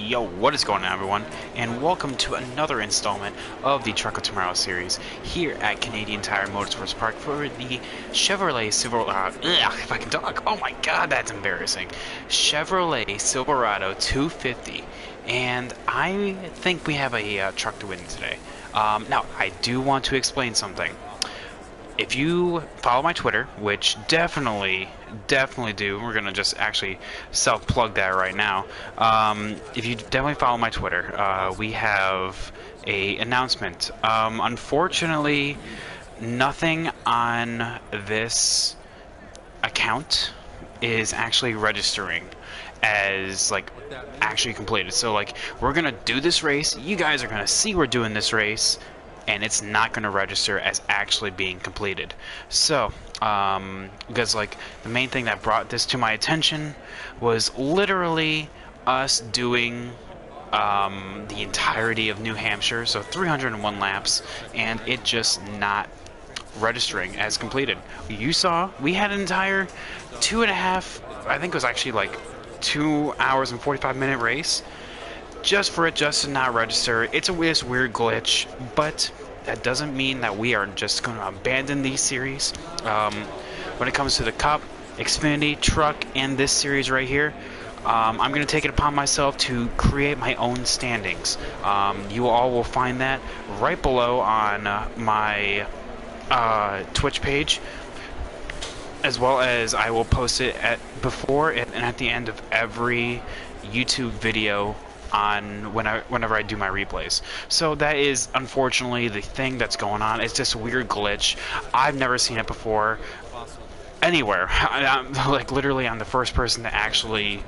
Yo, what is going on, everyone? And welcome to another installment of the Truck of Tomorrow series here at Canadian Tire Motorsports Park for the Chevrolet Silverado. If I can talk, oh my god, that's embarrassing. Chevrolet Silverado 250, and I think we have a truck to win today. Now, I do want to explain something. If you follow my Twitter, which definitely do, we're gonna just actually self-plug that right now. If you definitely follow my Twitter, we have a announcement. Unfortunately, nothing on this account is actually registering as like actually completed. So like we're gonna do this race. You guys are gonna see we're doing this race, and it's not going to register as actually being completed. So, because like the main thing that brought this to my attention was literally us doing the entirety of New Hampshire, so 301 laps, and it just not registering as completed. You saw we had an entire 2.5, I think it was actually like 2 hours and 45-minute race just for it just to not register. It's a weird glitch, but that doesn't mean that we are just going to abandon these series. When it comes to the Cup, Xfinity, Truck, and this series right here, I'm going to take it upon myself to create my own standings. You all will find that right below on my Twitch page, as well as I will post it before and at the end of every YouTube video on whenever I do my replays. So that is unfortunately the thing that's going on. It's just a weird glitch. I've never seen it before anywhere. I'm like literally I'm the first person to actually,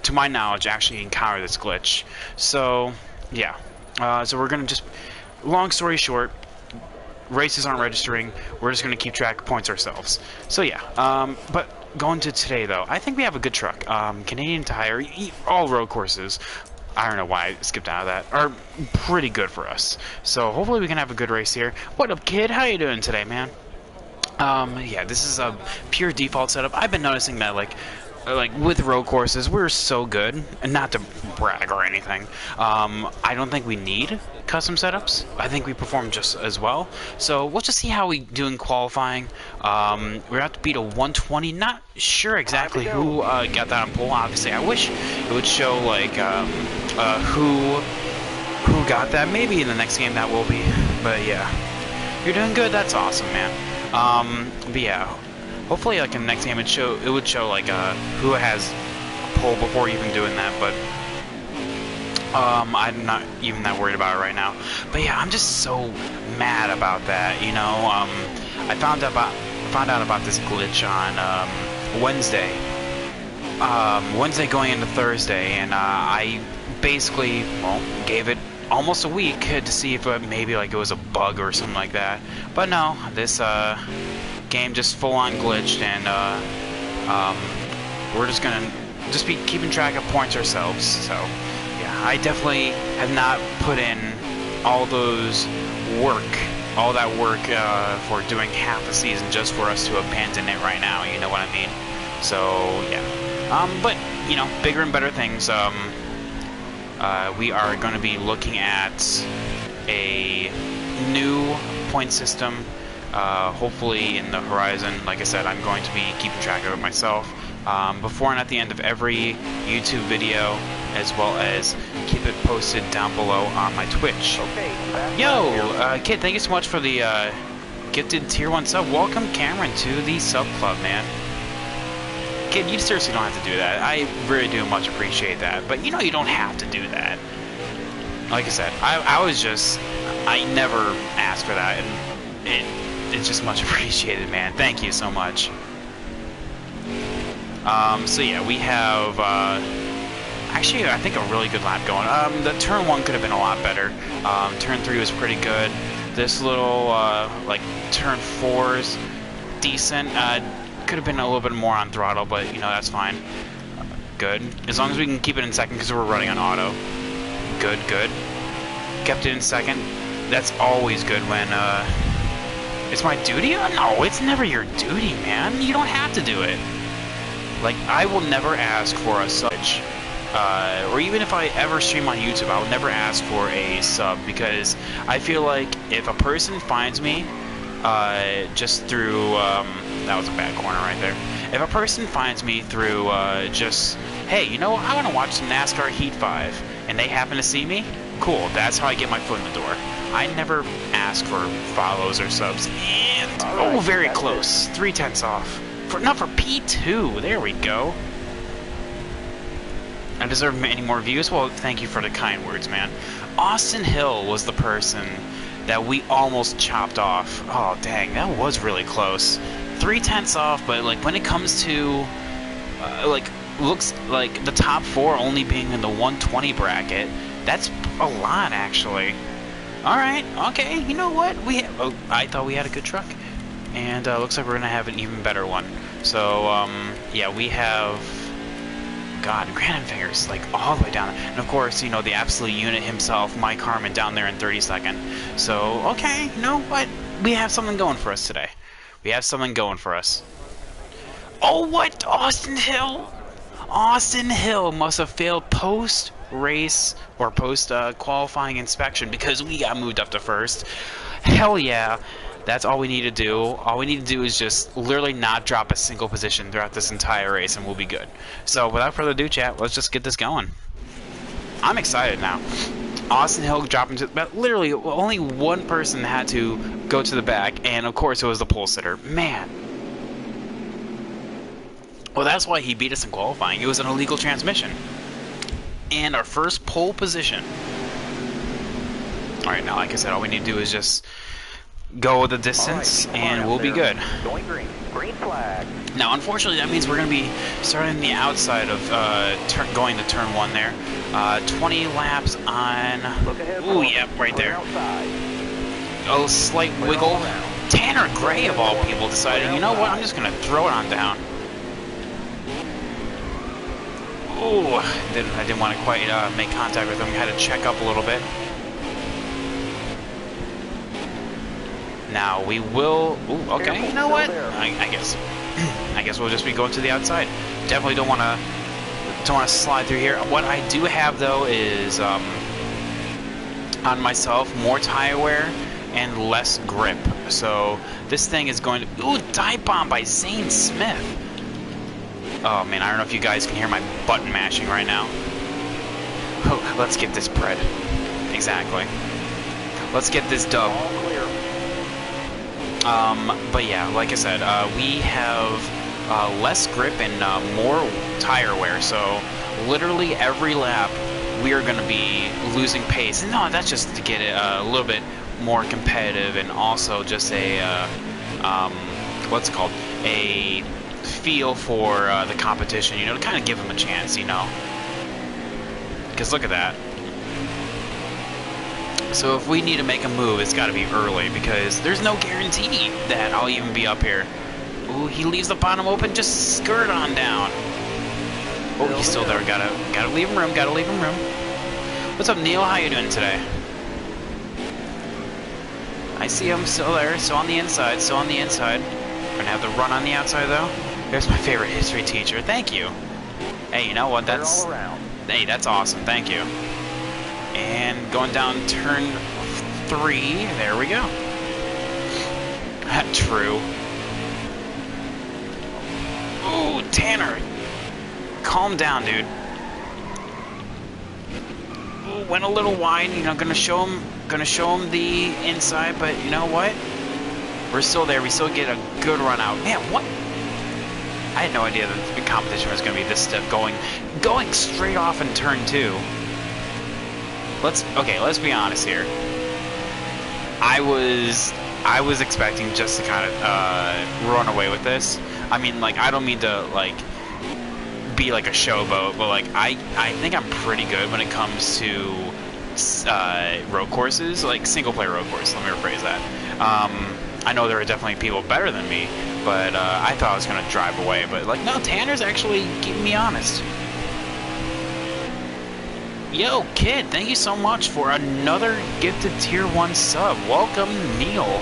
to my knowledge, actually encounter this glitch. So yeah, so we're gonna just, long story short, races aren't registering. We're just gonna keep track of points ourselves. So yeah, but going to today though, I think we have a good truck. Canadian Tire, all road courses, I don't know why I skipped out of that, are pretty good for us. So hopefully we can have a good race here. What up, kid? How you doing today, man? Yeah, this is a pure default setup. I've been noticing that like with road courses, we're so good, and not to brag or anything. I don't think we need custom setups. I think we perform just as well. So we'll just see how we do in qualifying. We're about to beat a 120. Not sure exactly who got that on pole. Obviously, I wish it would show like who got that. Maybe in the next game that will be. But yeah, you're doing good. That's awesome, man. But yeah. Hopefully, like in the next game, it would show like who has a pole before even doing that. But I'm not even that worried about it right now. But yeah, I'm just so mad about that. You know, I found out about this glitch on Wednesday. Wednesday going into Thursday, and I basically gave it almost a week to see if maybe like it was a bug or something like that. But no, this game just full-on glitched, and we're just gonna be keeping track of points ourselves. So yeah, I definitely have not put in all that work for doing half the season just for us to abandon it right now, you know what I mean? So yeah, but you know, bigger and better things. We are going to be looking at a new point system, hopefully in the horizon. Like I said, I'm going to be keeping track of it myself before and at the end of every YouTube video, as well as keep it posted down below on my Twitch. Okay, yo, kid, thank you so much for the gifted tier 1 sub. Welcome, Cameron, to the sub club, man. Kid, you seriously don't have to do that. I really do much appreciate that, but you know you don't have to do that. Like I said, I never asked for that, and it's just much appreciated, man. Thank you so much. So yeah, we have actually I think a really good lap going. The turn 1 could have been a lot better. Turn 3 was pretty good. This little like turn 4 is decent. Could have been a little bit more on throttle, but you know, that's fine. Good, as long as we can keep it in second because we're running on auto. Good. Kept it in second. That's always good when it's my duty. No, it's never your duty, man. You don't have to do it. Like, I will never ask for a such or even if I ever stream on YouTube, I'll never ask for a sub, because I feel like if a person finds me just through that was a bad corner right there. If a person finds me through just, hey, you know what, I want to watch some NASCAR Heat 5, and they happen to see me, cool, that's how I get my foot in the door. I never ask for follows or subs. And oh, very close. 3/10 off. Not for P2. There we go. I deserve many more views. Well, thank you for the kind words, man. Austin Hill was the person that we almost chopped off. Oh, dang, that was really close. 3/10 off, but like when it comes to like looks like the top 4 only being in the 120 bracket, that's a lot actually. All right, okay, you know what? I thought we had a good truck, and looks like we're gonna have an even better one. So yeah, we have, God, Granite Fingers, like all the way down there. And of course, you know, the absolute unit himself, Mike Harmon, down there in 32nd. So, okay, you know what? We have something going for us today. We have something going for us. Oh, what? Austin Hill? Austin Hill must have failed post-race or post-qualifying inspection, because we got moved up to first. Hell yeah. That's all we need to do. All we need to do is just literally not drop a single position throughout this entire race, and we'll be good. So without further ado, chat, let's just get this going. I'm excited now. Austin Hill dropping to, but literally only one person had to go to the back, and of course it was the pole sitter. Man. Well, that's why he beat us in qualifying. It was an illegal transmission. And our first pole position. Alright, now like I said, all we need to do is just go the distance, right, and we'll be good. Going green. Green flag. Now, unfortunately, that means we're going to be starting the outside of going to turn 1 there. 20 laps on... Ooh, yep, right there. A slight wiggle. Tanner Gray, of all people, decided, you know what, I'm just going to throw it on down. Ooh, I didn't want to quite make contact with him. We had to check up a little bit. Now we will. Ooh, okay. You know what? I guess we'll just be going to the outside. Definitely don't want to slide through here. What I do have though is on myself more tire wear and less grip. So this thing is going to. Ooh, dive bomb by Zane Smith. Oh man, I don't know if you guys can hear my button mashing right now. Oh, let's get this bread. Exactly. Let's get this dub. But yeah, like I said, we have less grip and more tire wear, so literally every lap we are going to be losing pace. And no, that's just to get it a little bit more competitive, and also just a, what's it called, a feel for the competition, you know, to kind of give them a chance, you know. Because look at that. So if we need to make a move, it's got to be early, because there's no guarantee that I'll even be up here. Ooh, he leaves the bottom open, just skirt on down. Oh, he's still there. Gotta leave him room. Gotta leave him room. What's up, Neil? How you doing today? I see him still there. So on the inside. So on the inside. Gonna have to run on the outside though. There's my favorite history teacher. Thank you. Hey, you know what? That's hey, that's awesome. Thank you. And going down turn 3, there we go. True. Ooh, Tanner. Calm down, dude. Ooh, went a little wide, you know, gonna show him the inside, but you know what? We're still there, we still get a good run out. Man, what? I had no idea that the competition was gonna be this stiff, going straight off in turn 2. Let's be honest here. I was expecting just to kind of run away with this. I mean, like, I don't mean to like be like a showboat, but like I think I'm pretty good when it comes to road courses, like single player road courses. Let me rephrase that. I know there are definitely people better than me, but I thought I was gonna drive away. But like, no, Tanner's actually keeping me honest. Yo, kid, thank you so much for another gifted tier 1 sub. Welcome, Neil.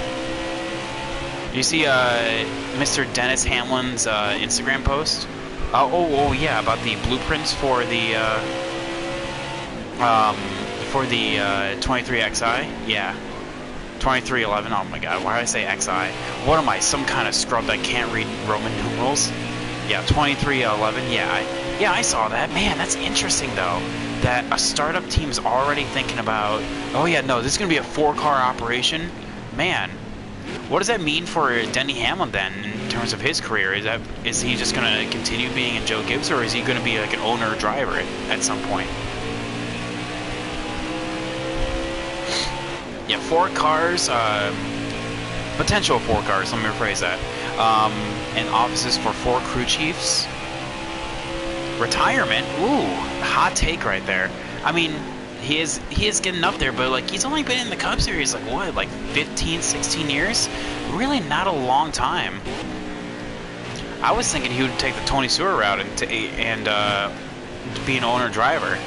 You see Mr. Dennis Hamlin's Instagram post? Oh, yeah, about the blueprints for the 23XI. Yeah, 2311. Oh my God, why did I say XI? What am I, some kind of scrub that can't read Roman numerals? Yeah, 2311. Yeah, I saw that. Man, that's interesting though. That a startup team's already thinking about. Oh yeah, no, this is gonna be a 4-car operation. Man, what does that mean for Denny Hamlin then in terms of his career? Is he just gonna continue being in Joe Gibbs, or is he gonna be like an owner driver at some point? Yeah, 4 cars, potential 4 cars. Let me rephrase that. And offices for 4 crew chiefs. Retirement. Ooh, hot take right there. I mean, he is getting up there, but like he's only been in the Cup Series like what, like 15, 16 years? Really not a long time. I was thinking he would take the Tony Stewart route and be an owner driver.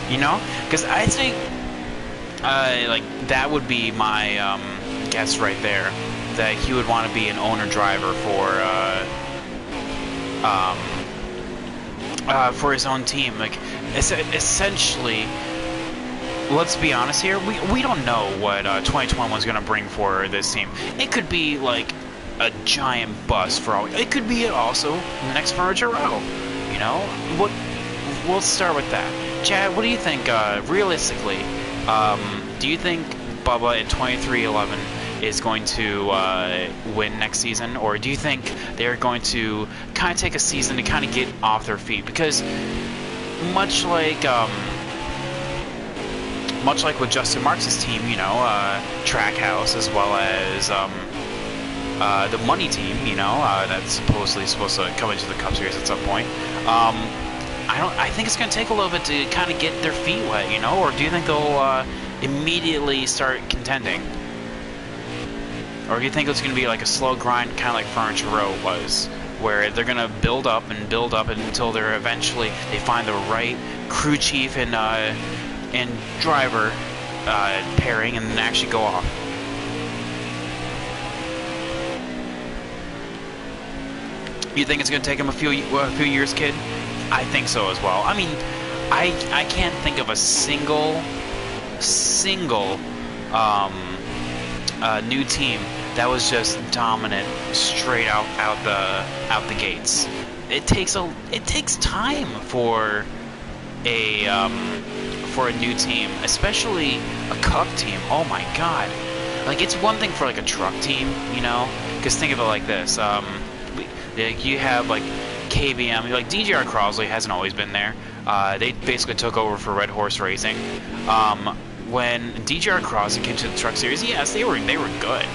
You know, because I think like that would be my guess right there, that he would want to be an owner driver for his own team. Like essentially, let's be honest here, we don't know what 2021 is going to bring for this team. It could be like a giant bust for all. It could be also the next Furniture Row. You know, we'll start with that. Chad, what do you think, realistically, do you think Bubba in 2311 is going to win next season, or do you think they're going to kind of take a season to kind of get off their feet? Because much like with Justin Marks' team, you know, Trackhouse, as well as the Money team, you know, that's supposedly supposed to come into the Cup Series at some point. I think it's going to take a little bit to kind of get their feet wet, you know, or do you think they'll immediately start contending? Or do you think it's going to be like a slow grind, kind of like Furniture Row was, where they're going to build up until they're eventually, they find the right crew chief and driver pairing and then actually go off? You think it's going to take them a few years, kid? I think so as well. I mean, I can't think of a single new team that was just dominant straight out the gates. It takes time for a new team, especially a Cup team. Oh my God! Like, it's one thing for like a truck team, you know, because think of it like this. You have like KBM, like DJR Crosley hasn't always been there. They basically took over for Red Horse Racing. When DJR Crosley came to the Truck Series, yes, they were good.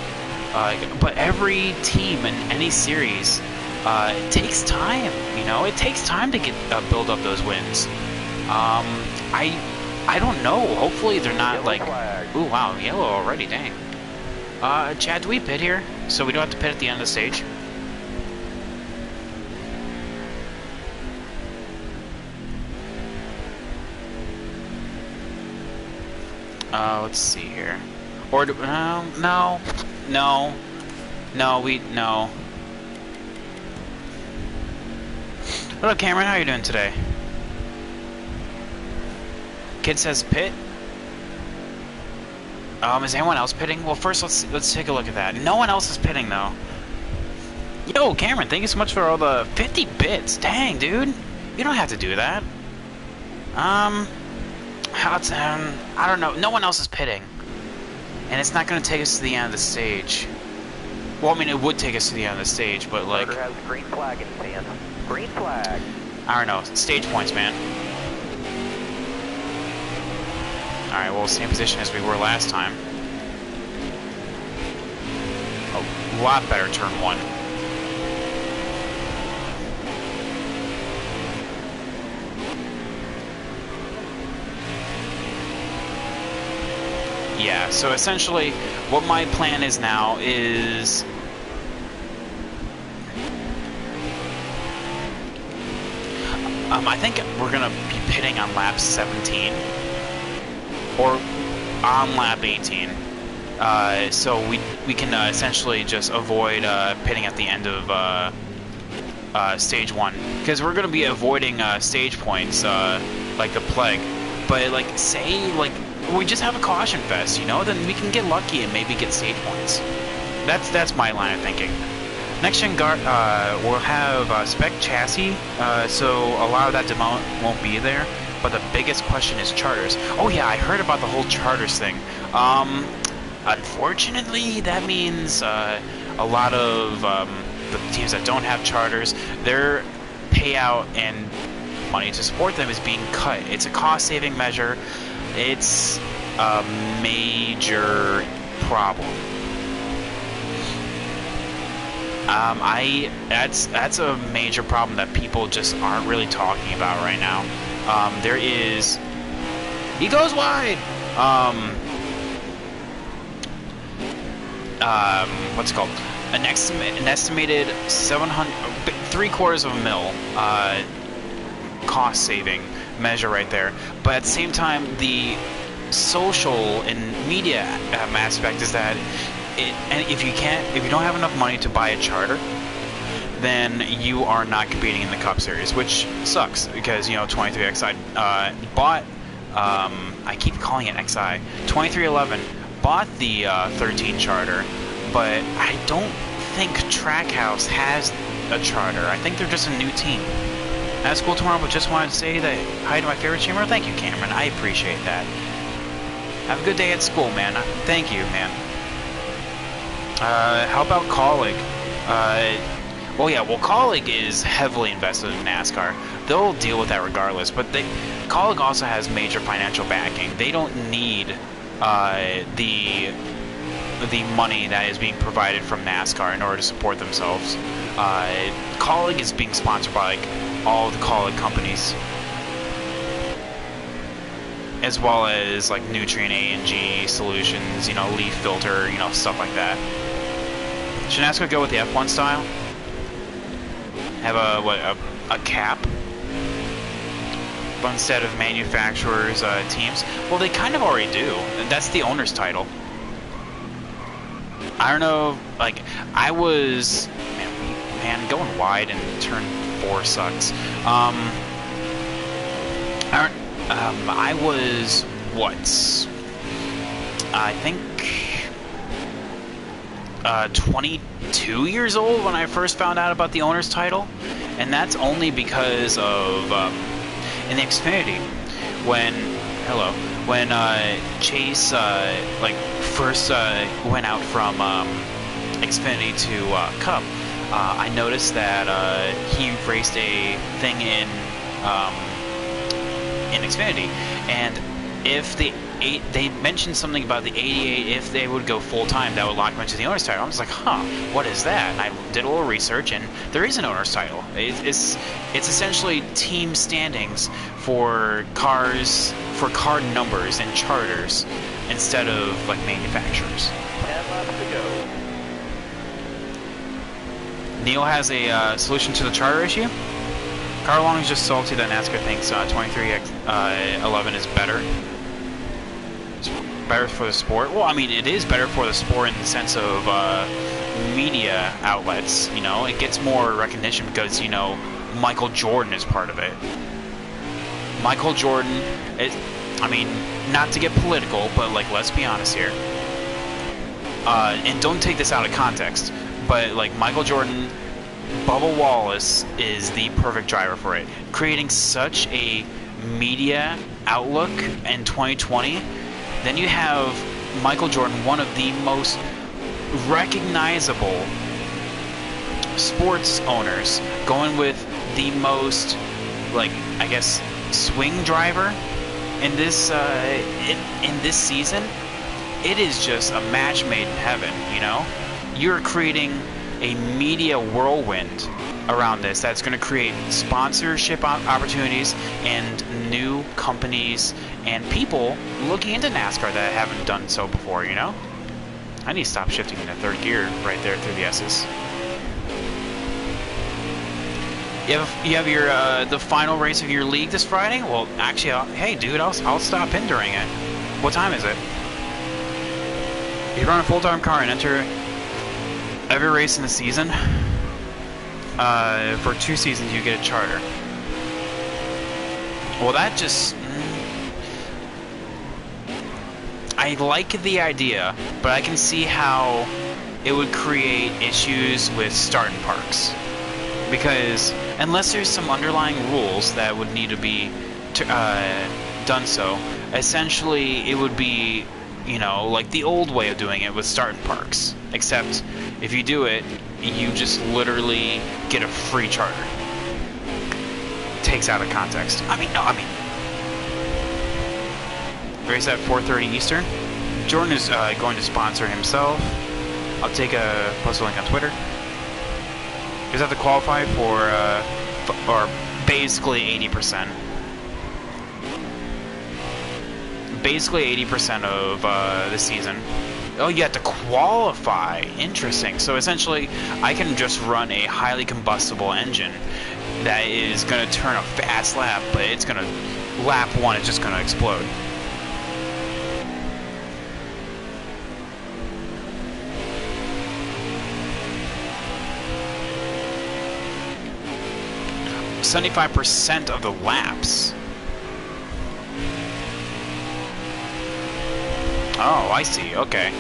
But every team in any series, it takes time. You know, it takes time to get build up those wins. I don't know. Hopefully they're not yellow like. Flag. Ooh, wow, yellow already. Dang. Chad, do we pit here so we don't have to pit at the end of the stage? Let's see here. Or do, no. What up, Cameron? How you doing today? Kid says pit. Is anyone else pitting? Well, first let's take a look at that. No one else is pitting though. Yo, Cameron, thank you so much for all the 50 bits. Dang, dude, you don't have to do that. I don't know. No one else is pitting. And it's not going to take us to the end of the stage. Well, I mean, it would take us to the end of the stage, but like... Has a green flag in his hand. Green flag. I don't know. Stage points, man. Alright, well, same position as we were last time. A lot better turn 1. Yeah, so essentially what my plan is now is I think we're gonna be pitting on lap 17 or on lap 18. So we can essentially just avoid pitting at the end of stage 1, because we're going to be avoiding stage points like the plague. But like, say like we just have a caution fest, you know, then we can get lucky and maybe get stage points. That's my line of thinking. Next gen will have spec chassis, so a lot of that demand won't be there. But the biggest question is charters. Oh yeah, I heard about the whole charters thing. Unfortunately, that means a lot of the teams that don't have charters, their payout and money to support them is being cut. It's a cost-saving measure. It's a major problem. That's a major problem that people just aren't really talking about right now. There is, he goes wide. What's it called? An estimated 3/4 of a mil cost-saving measure right there. But at the same time, the social and media aspect is that and if you don't have enough money to buy a charter, then you are not competing in the Cup Series, which sucks because, you know, 23XI bought, I keep calling it XI, 2311 bought the 13 charter, but I don't think Trackhouse has a charter. I think they're just a new team. At school tomorrow, but just wanted to say that hi to my favorite streamer. Thank you, Cameron. I appreciate that. Have a good day at school, man. Thank you, man. How about Colleague? Well, yeah, Colleague is heavily invested in NASCAR. They'll deal with that regardless, but Colleague also has major financial backing. They don't need the money that is being provided from NASCAR in order to support themselves. Colleague is being sponsored by like all of the Colleague companies, as well as like Nutrient A&G Solutions, you know, Leaf Filter, you know, stuff like that. Should NASCAR go with the F1 style? Have a cap? But instead of manufacturers, teams? Well, they kind of already do. That's the owner's title. I don't know, like, I was... Man, going wide and turn 4 sucks. I was, what? I think 22 years old when I first found out about the owner's title, and that's only because of in the Xfinity when Chase like first went out from Xfinity to Cup. I noticed that he raced a thing in Xfinity, and if they mentioned something about the 88, if they would go full-time, that would lock them into the owner's title. I was like, huh, what is that? And I did a little research, and there is an owner's title. It's essentially team standings for cars, for car numbers and charters, instead of, like, manufacturers. 10 laps to go. Neil has a solution to the charter issue. Carl Long is just salty that NASCAR thinks 2311 is better. It's better for the sport. Well, I mean, it is better for the sport in the sense of media outlets. You know, it gets more recognition because, you know, Michael Jordan is part of it. Michael Jordan, I mean, not to get political, but, like, let's be honest here. And don't take this out of context, but, like, Michael Jordan, Bubba Wallace is the perfect driver for it. Creating such a media outlook in 2020, then you have Michael Jordan, one of the most recognizable sports owners, going with the most, like, I guess, swing driver in this in this season. It is just a match made in heaven, you know? You're creating a media whirlwind around this that's going to create sponsorship opportunities and new companies and people looking into NASCAR that haven't done so before, you know? I need to stop shifting into third gear right there through the S's. You have your the final race of your league this Friday? Well, actually, hey dude, I'll stop in during it. What time is it? you run a full-time car and enter every race in the season, for 2 seasons you get a charter. Well, that just... I like the idea, but I can see how it would create issues with starting parks. Because unless there's some underlying rules that would need to be done so, essentially it would be, you know, like the old way of doing it with starting parks. Except if you do it, you just literally get a free charter. Takes out of context. Race at 4:30 Eastern. Jordan is going to sponsor himself. I'll post a link on Twitter. You just have to qualify for, or basically 80%. Basically 80% of the season. Oh, you have to qualify. Interesting. So essentially, I can just run a highly combustible engine that is going to turn a fast lap, but it's going to, lap 1, it's just going to explode. %75% of the laps. Oh, I see. Okay.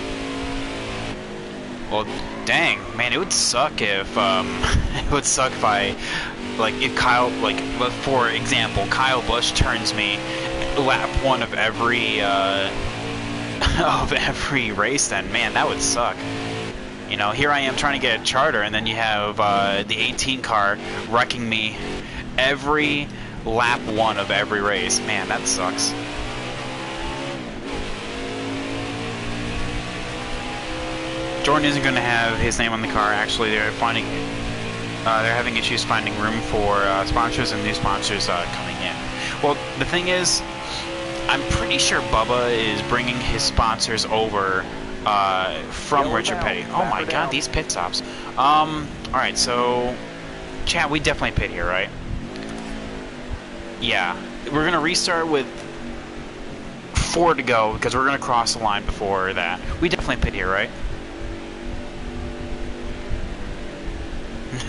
Well, dang, man, it would suck if it would suck if I, like, if Kyle, like, for example, Kyle Busch turns me lap 1 of every race. Then, man, that would suck. You know, here I am trying to get a charter, and then you have the 18 car wrecking me every lap 1 of every race. Man, that sucks. Jordan isn't going to have his name on the car. Actually, they're having issues finding room for sponsors and new sponsors coming in. Well, the thing is, I'm pretty sure Bubba is bringing his sponsors over from Richard Petty. Oh my God, these pit stops. All right, so chat, we definitely pit here, right? Yeah, we're gonna restart with 4 to go because we're gonna cross the line before that. We definitely pit here, right?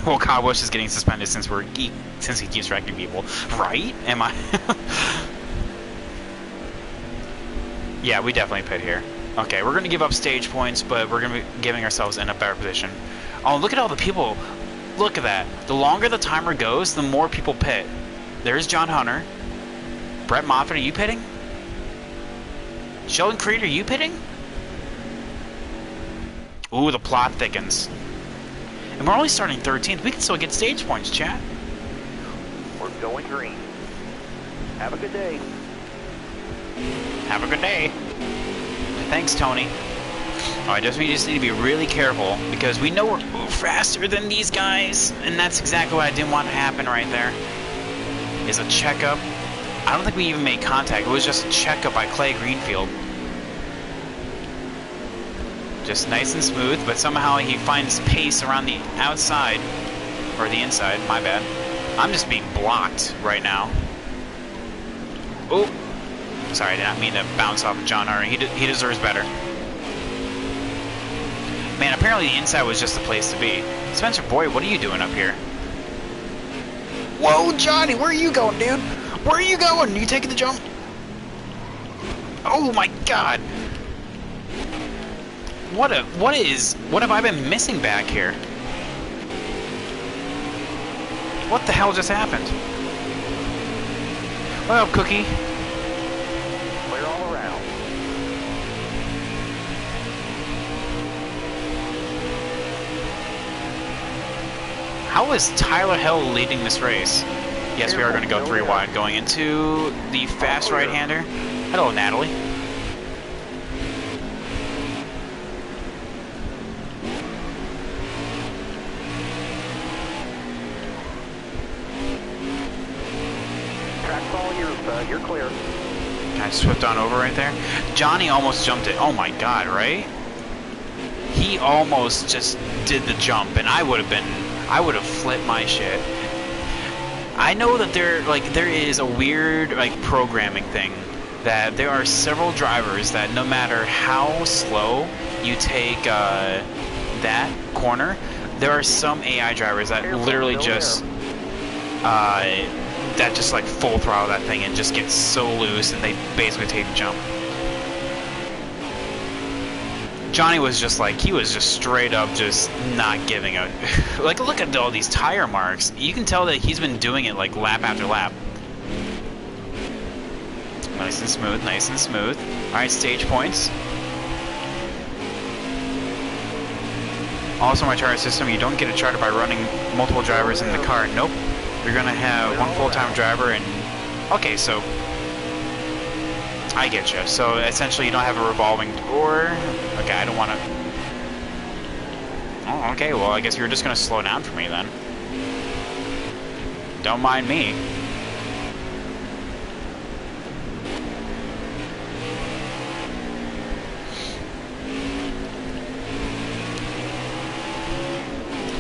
Well, Kyle Busch is getting suspended since he keeps wrecking people, right? Am I? Yeah, we definitely pit here. Okay, we're gonna give up stage points, but we're gonna be giving ourselves in a better position. Oh, look at all the people! Look at that. The longer the timer goes, the more people pit. There's John Hunter. Brett Moffitt, are you pitting? Sheldon Creed, are you pitting? Ooh, the plot thickens. And we're only starting 13th. We can still get stage points, chat. We're going green. Have a good day. Have a good day. Thanks, Tony. Alright, we just need to be really careful because we know we're faster than these guys, and that's exactly what I didn't want to happen right there. Is a checkup. I don't think we even made contact. It was just a checkup by Clay Greenfield. Just nice and smooth, but somehow he finds pace around the outside, or the inside, my bad. I'm just being blocked right now. Oh, sorry, I did not mean to bounce off of John Hunter. He deserves better. Man, apparently the inside was just the place to be. Spencer Boyd, what are you doing up here? Whoa, Johnny, where are you going, dude? Where are you going? You taking the jump? Oh my God! What have I been missing back here? What the hell just happened? What up, Cookie? Clear all around. How is Tyler Hill leading this race? Yes, we are going to go 3 wide, going into the fast right-hander. Hello, Natalie. Track's all yours, bud. You're clear. Can I swift on over right there? Johnny almost jumped it. Oh my God, right? He almost just did the jump, and I would have flipped my shit. I know that there is a weird, like, programming thing that there are several drivers that no matter how slow you take that corner, there are some AI drivers that literally just that just like full throttle that thing and just get so loose and they basically take the jump. Johnny was just like, he was just straight up just not giving a like, look at all these tire marks. You can tell that he's been doing it like lap after lap. Nice and smooth, nice and smooth. Alright, stage points. Also, my charter system, you don't get a charter by running multiple drivers in the car. Nope. You're gonna have one full-time driver and... Okay, so... I get you. So, essentially, you don't have a revolving door. Okay, I don't want to... Oh, okay, well, I guess you're just gonna slow down for me, then. Don't mind me.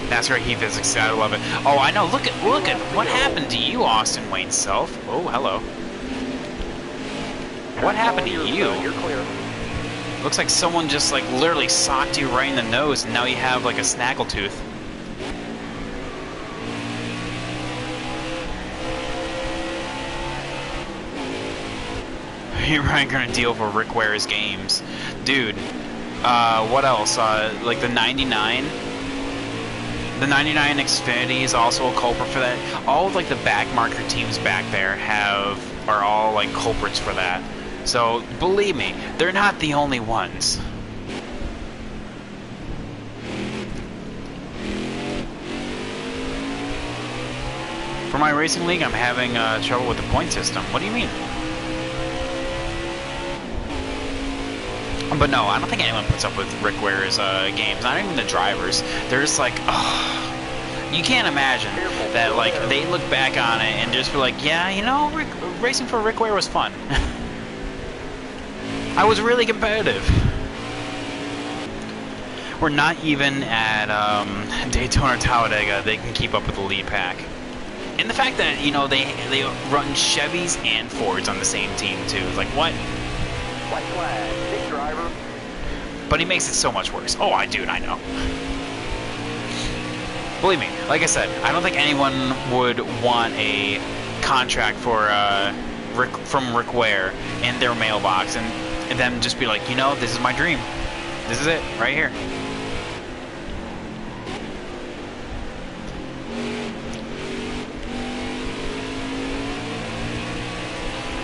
Nascar Heat physics, I love it. Oh, I know. Look at what happened to you, Austin Wayne Self. Oh, hello. What happened to you? You're clear. Looks like someone just like literally socked you right in the nose, and now you have like a snaggletooth. You're probably gonna deal for Rick Ware's games, dude. What else? Like the 99. The 99 Xfinity is also a culprit for that. All of like the back marker teams back there are all like culprits for that. So believe me, they're not the only ones. For my racing league, I'm having trouble with the point system. What do you mean? But no, I don't think anyone puts up with Rick Ware's games. Not even the drivers. They're just like, oh, you can't imagine that. Like they look back on it and just be like, yeah, you know, racing for Rick Ware was fun. I was really competitive. We're not even at Daytona or Talladega. They can keep up with the lead pack. And the fact that, you know, they run Chevys and Fords on the same team too. It's like, what? White flag, big driver. But he makes it so much worse. Oh, I know. Believe me, like I said, I don't think anyone would want a contract for from Rick Ware in their mailbox and them just be like, you know, this is my dream. This is it, right here.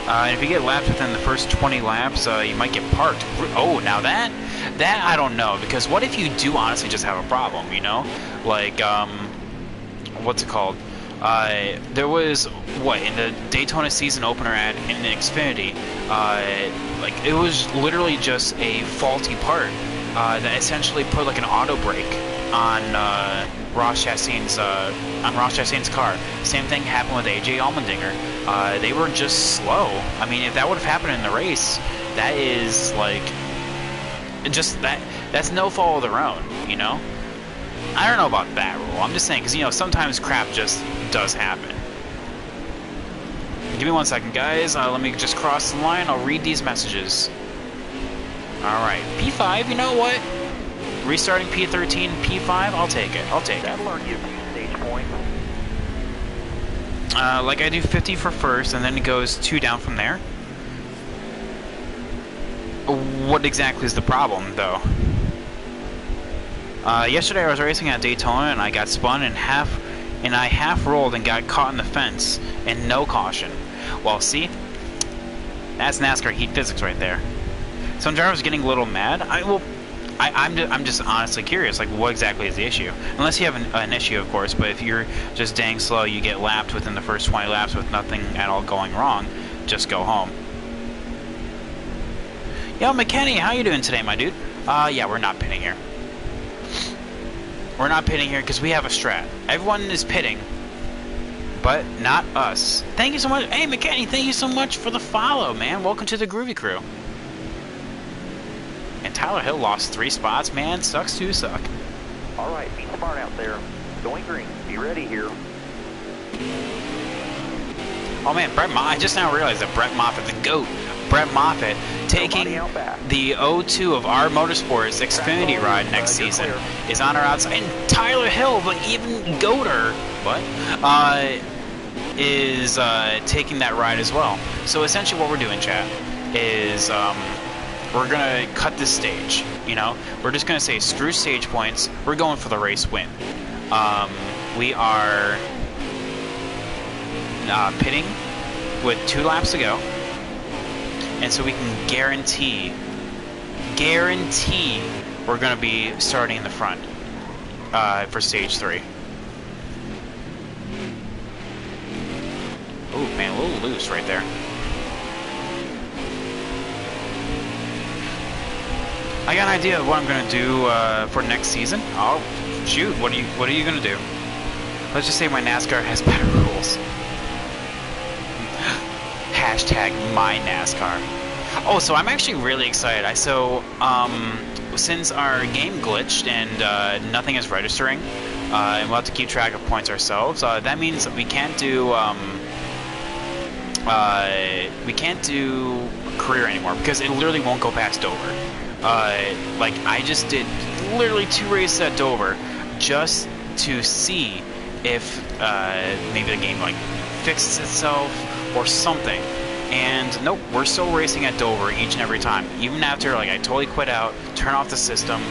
And if you get lapped within the first 20 laps, you might get parked. Oh, now that I don't know, because what if you do honestly just have a problem, you know? Like, what's it called? There was, what, in the Daytona season opener in the Xfinity, like, it was literally just a faulty part that essentially put, like, an auto brake on Ross Chastain's car. Same thing happened with AJ Allmendinger. They were just slow. I mean, if that would have happened in the race, that is like just that's no fault of their own, you know? I don't know about that rule. I'm just saying, because, you know, sometimes crap just does happen. Give me 1 second, guys. Let me just cross the line. I'll read these messages. Alright, P5, you know what? Restarting P13, P5, I'll take it. I'll take it. That'll earn you a few stage points. Like I do 50 for first, and then it goes 2 down from there. What exactly is the problem, though? Yesterday I was racing at Daytona, and I got spun in half, and I half rolled and got caught in the fence, and no caution. Well, see? That's NASCAR Heat physics right there. Some drivers getting a little mad. I'm just honestly curious, like, what exactly is the issue? Unless you have an issue, of course, but if you're just dang slow, you get lapped within the first 20 laps with nothing at all going wrong, just go home. Yo, McKenny, how you doing today, my dude? Yeah, we're not pitting here. We're not pitting here because we have a strat. Everyone is pitting, but not us. Thank you so much. Hey, McKenny, thank you so much for the follow, man. Welcome to the Groovy Crew. And Tyler Hill lost 3 spots, man. Sucks to suck. All right, be smart out there. Going green. Be ready here. Oh man, I just now realized that Brett Moffitt, the GOAT, Brett Moffitt, Nobody taking out back. the O2 of our Motorsports Xfinity ride next season, is on our outside. And Tyler Hill, but even Goater, is taking that ride as well. So essentially what we're doing, chat, is we're going to cut this stage, you know? We're just going to say, screw stage points, we're going for the race win. We are pitting with 2 laps to go. And so we can guarantee we're going to be starting in the front for stage 3. Ooh, man, a little loose right there. I got an idea of what I'm going to do for next season. Oh, shoot, what are you going to do? Let's just say my NASCAR has better rules. Hashtag my NASCAR. Oh, so I'm actually really excited. Since our game glitched and nothing is registering, and we'll have to keep track of points ourselves, that means that we can't do career anymore because it literally won't go past Dover. Like I just did literally 2 races at Dover just to see if maybe the game like fixes itself or something. And nope, we're still racing at Dover each and every time. Even after like I totally quit out, turn off the system,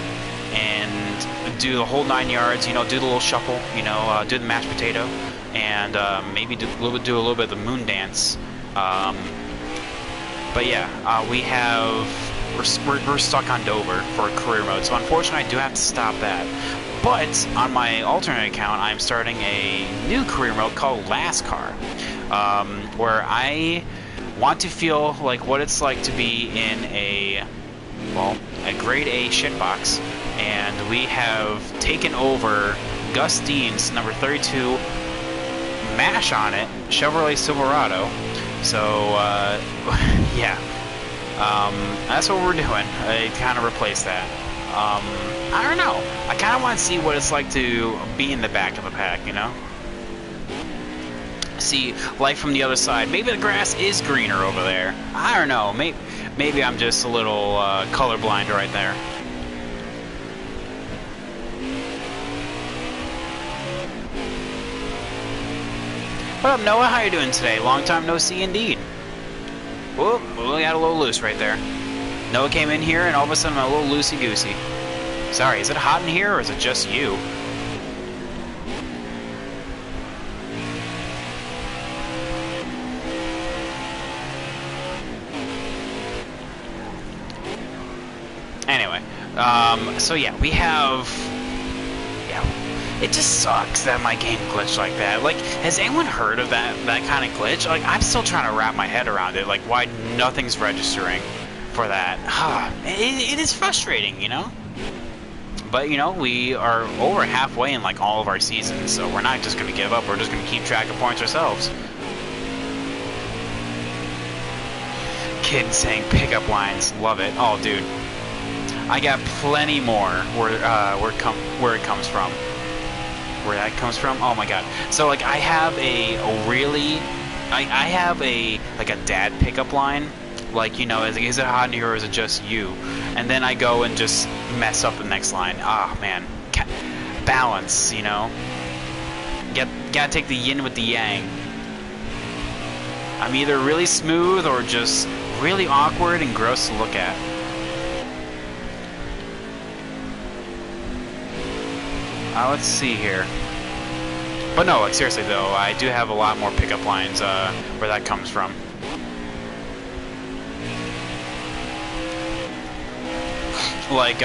and do the whole 9 yards. You know, do the little shuffle. You know, do the mashed potato, and maybe do a little bit of the moon dance. But yeah, we're stuck on Dover for career mode. So unfortunately, I do have to stop that. But on my alternate account, I'm starting a new career mode called NASCAR, where I want to feel like what it's like to be in a grade A shitbox, and we have taken over Gus Dean's number 32 mash on it, Chevrolet Silverado. So yeah, that's what we're doing. I kind of replaced that. I don't know. I kind of want to see what it's like to be in the back of the pack, you know? See life from the other side. Maybe the grass is greener over there. I don't know. Maybe I'm just a little colorblind right there. What up, Noah? How you doing today? Long time no see indeed. Whoop, we got a little loose right there. Noah came in here and all of a sudden I'm a little loosey-goosey. Sorry, is it hot in here or is it just you? Anyway, so yeah, we have... Yeah, it just sucks that my game glitched like that. Like, has anyone heard of that kind of glitch? Like, I'm still trying to wrap my head around it, like why nothing's registering for that. It is frustrating, you know? But, you know, we are over halfway in, like, all of our seasons, so we're not just going to give up. We're just going to keep track of points ourselves. Kid saying pickup lines. Love it. Oh, dude. I got plenty more where it comes from. Where that comes from? Oh, my God. So, like, I have I have a dad pickup line. Like, you know, is it hot in here or is it just you? And then I go and just mess up the next line. Ah, man. Balance, you know? Gotta take the yin with the yang. I'm either really smooth or just really awkward and gross to look at. Let's see here. But no, like, seriously though, I do have a lot more pickup lines where that comes from. Like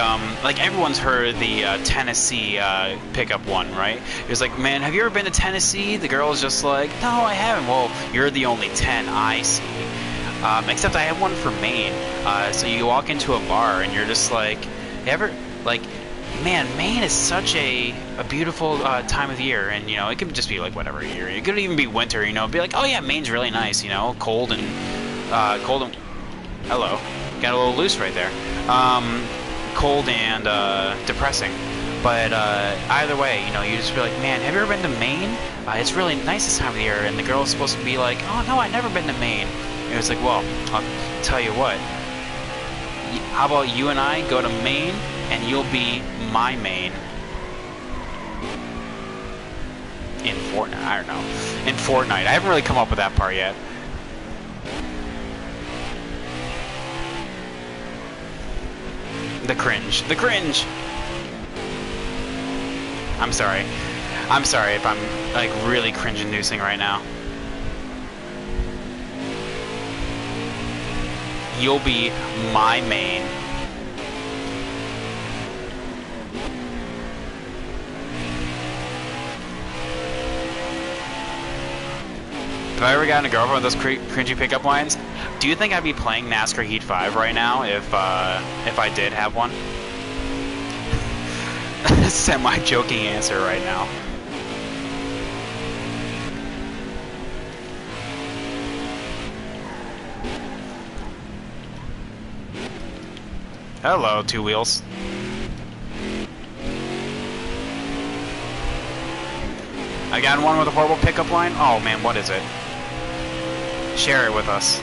everyone's heard the Tennessee pickup one, right? It was like, man, have you ever been to Tennessee? The girl's just like, no, I haven't. Well, you're the only 10 I see. Except I have one for Maine. So you walk into a bar and you're just like, man, Maine is such a beautiful time of year, and you know, it could just be like whatever year. It could even be winter, you know. Be like, oh yeah, Maine's really nice, you know, cold and hello, got a little loose right there. Cold and depressing. But either way, you know, you just be like, man, have you ever been to Maine? It's really nice this time of the year. And the girl's supposed to be like, oh no, I've never been to Maine. It was like, well, I'll tell you what. How about you and I go to Maine, and you'll be my main. In Fortnite, I don't know. In Fortnite, I haven't really come up with that part yet. The cringe. The cringe! I'm sorry. I'm sorry if I'm, like, really cringe-inducing right now. You'll be my main. If I ever got in a girlfriend with those cringy pickup lines, do you think I'd be playing NASCAR Heat 5 right now if I did have one? Semi-joking answer right now. Hello, Two Wheels. I got one with a horrible pickup line? Oh man, what is it? Share it with us.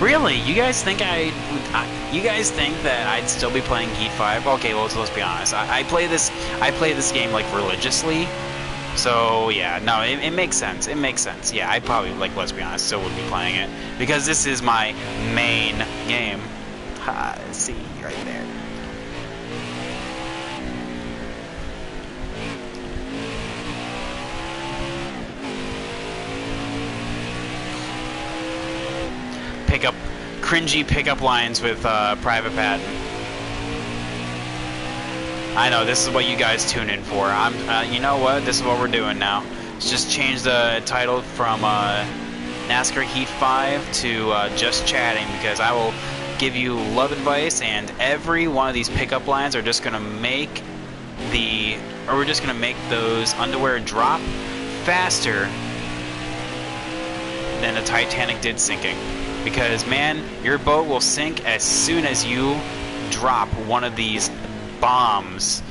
Really? You guys think you guys think that I'd still be playing Heat 5? Okay, well, let's be honest. I play this game like religiously. So yeah, no, it makes sense. It makes sense. Yeah, I probably, like, let's be honest, still would be playing it because this is my main game. Ha, see right there. Cringy pickup lines with Private Patton. I know, this is what you guys tune in for. You know what? This is what we're doing now. Let's just change the title from NASCAR Heat 5 to Just Chatting, because I will give you love advice, and every one of these pickup lines are just gonna make we're just gonna make those underwear drop faster than the Titanic did sinking. Because, man, your boat will sink as soon as you drop one of these bombs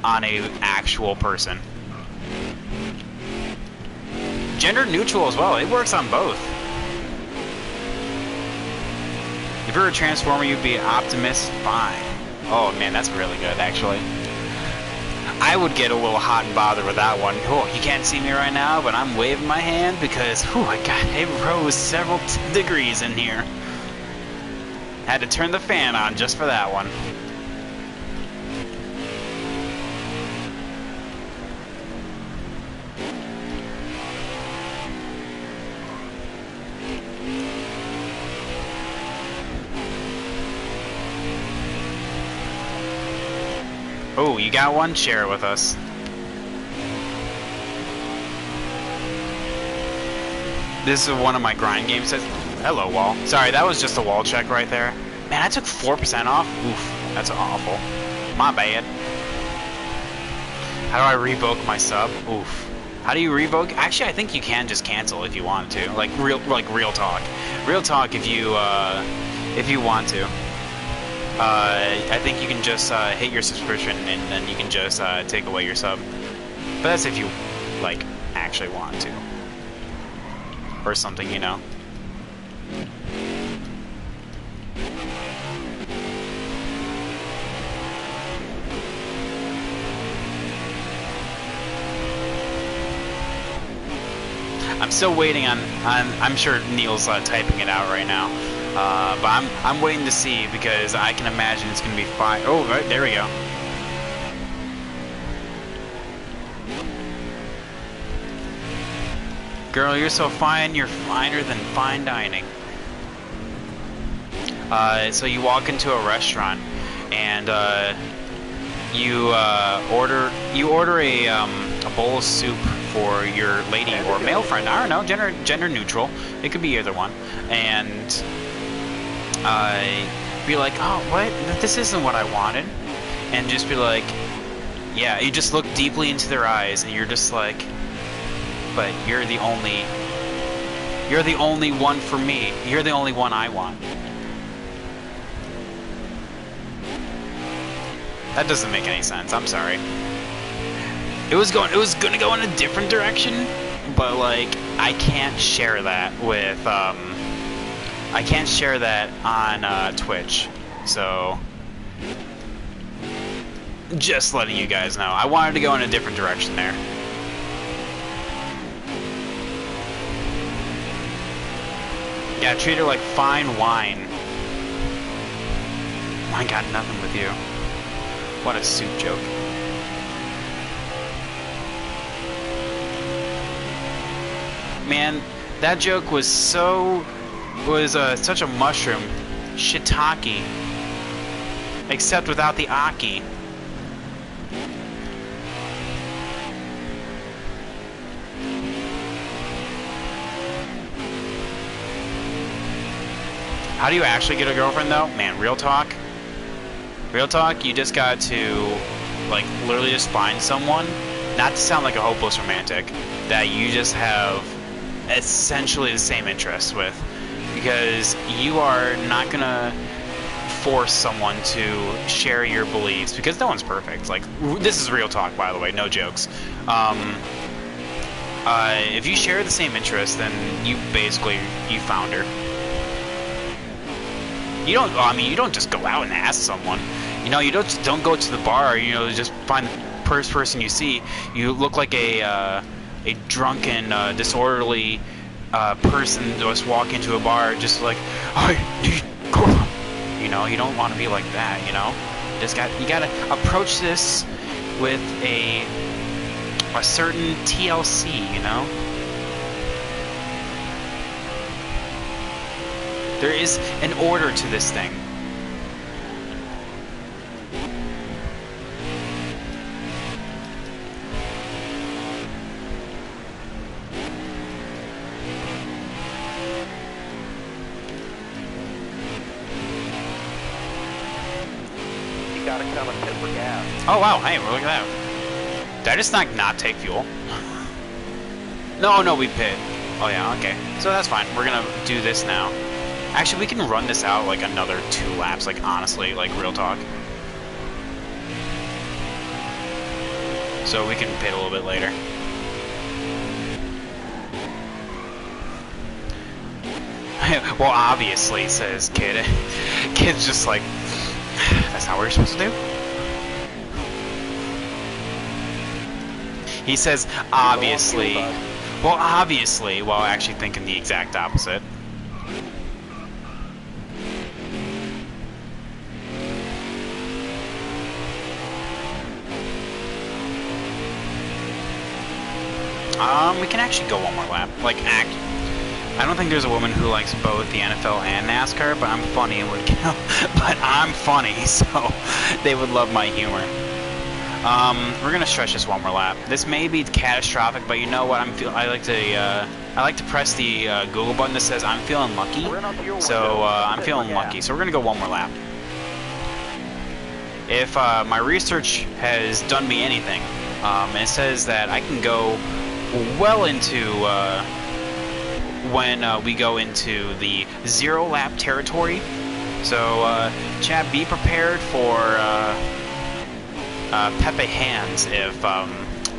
on an actual person. Gender neutral as well. It works on both. If you're a Transformer, you'd be Optimus. Fine. Oh, man, that's really good, actually. I would get a little hot and bothered with that one. Oh, you can't see me right now, but I'm waving my hand because, it rose several degrees in here. Had to turn the fan on just for that one. Oh, you got one? Share it with us. This is one of my grind games. Hello, wall. Sorry, that was just a wall check right there. Man, I took 4% off. Oof, that's awful. My bad. How do I revoke my sub? Oof. How do you revoke? Actually, I think you can just cancel if you want to. Like real talk. Real talk if you want to. I think you can just hit your subscription and then you can just take away your sub. But that's if you, like, actually want to. Or something, you know. I'm still waiting on I'm sure Neil's typing it out right now. But I'm waiting to see because I can imagine it's gonna be fine. Oh, right, there we go. Girl, you're so fine. You're finer than fine dining. So you walk into a restaurant and you order a bowl of soup for your lady or male friend. I don't know, gender neutral. It could be either one. And be like, oh, what? This isn't what I wanted. And just be like, yeah, you just look deeply into their eyes and you're just like, but you're the only one for me. You're the only one I want. That doesn't make any sense. I'm sorry. It was gonna go in a different direction, but like I can't share that with I can't share that on Twitch, so just letting you guys know. I wanted to go in a different direction there. Yeah, treat her like fine wine. I got nothing with you. What a soup joke. Man, that joke was such a mushroom. Shiitake. Except without the aki. How do you actually get a girlfriend though? Man, real talk. Real talk, you just got to, like, literally just find someone, not to sound like a hopeless romantic, that you just have essentially the same interests with. Because you are not gonna force someone to share your beliefs, because no one's perfect. Like, this is real talk, by the way, no jokes. If you share the same interests, then you found her. You don't just go out and ask someone. You know, you don't go to the bar, you know, just find the first person you see. You look like a drunken, disorderly person just walk into a bar just like, "I need cola." You know, you don't want to be like that, you know? You gotta approach this with a certain TLC, you know? There is an order to this thing. You gotta come and pit for gas. Oh wow, hey, look at that. Did I just not take fuel? No, we pit. Oh yeah, okay. So that's fine. We're gonna do this now. Actually, we can run this out like another 2 laps, like honestly, like real talk. So we can pit a little bit later. Well, obviously, says Kid. Kid's just like, that's not what you're supposed to do? He says, obviously. Well, obviously, while actually thinking the exact opposite. We can actually go one more lap. Like, I don't think there's a woman who likes both the NFL and NASCAR, but I'm funny and would kill. But I'm funny, so they would love my humor. We're gonna stretch this one more lap. This may be catastrophic, but you know what? I like to press the Google button that says I'm feeling lucky. So I'm feeling lucky. So we're gonna go one more lap. If my research has done me anything, and it says that I can go well into when we go into the 0 lap territory. So chat, be prepared for Pepe hands if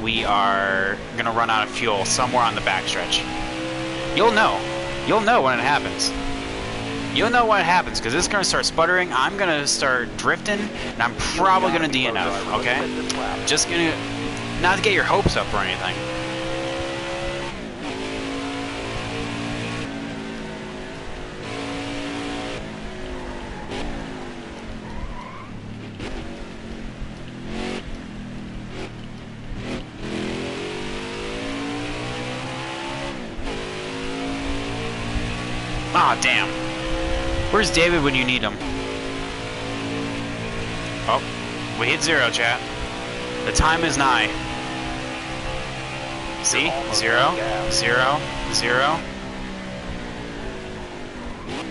we are gonna run out of fuel somewhere on the backstretch. You'll know when it happens. You'll know when it happens, because it's gonna start sputtering. I'm gonna start drifting, and I'm probably gonna DNF. Okay, just gonna not to get your hopes up or anything. Aw, oh, damn. Where's David when you need him? Oh, we hit 0, chat. The time is nigh. See? 0, 0, 0.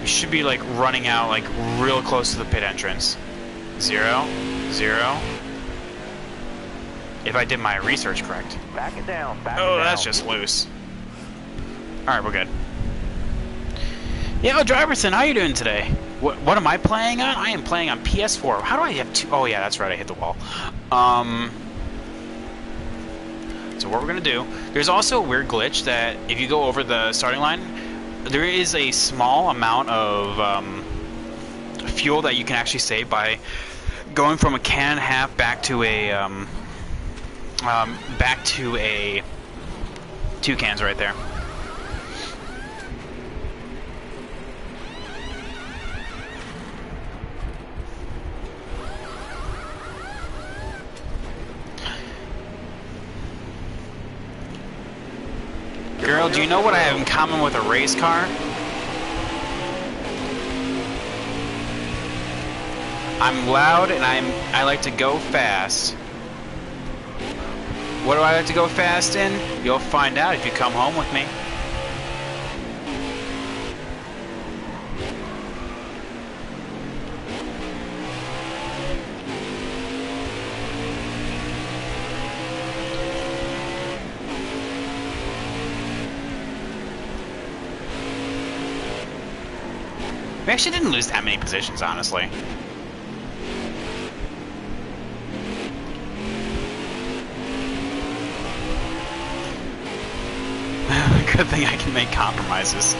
We should be, like, running out, like, real close to the pit entrance. 0, 0. If I did my research correct. Back it down, Oh, that's just loose. Alright, we're good. Yo, Driverson, how you doing today? What am I playing on? I am playing on PS4. How do I have 2? Oh, yeah, that's right. I hit the wall. So So what we're going to do, there's also a weird glitch that if you go over the starting line, there is a small amount of fuel that you can actually save by going from a can and a half back to a 2 cans right there. Girl, do you know what I have in common with a race car? I'm loud and I like to go fast. What do I like to go fast in? You'll find out if you come home with me. We actually didn't lose that many positions, honestly. Good thing I can make compromises.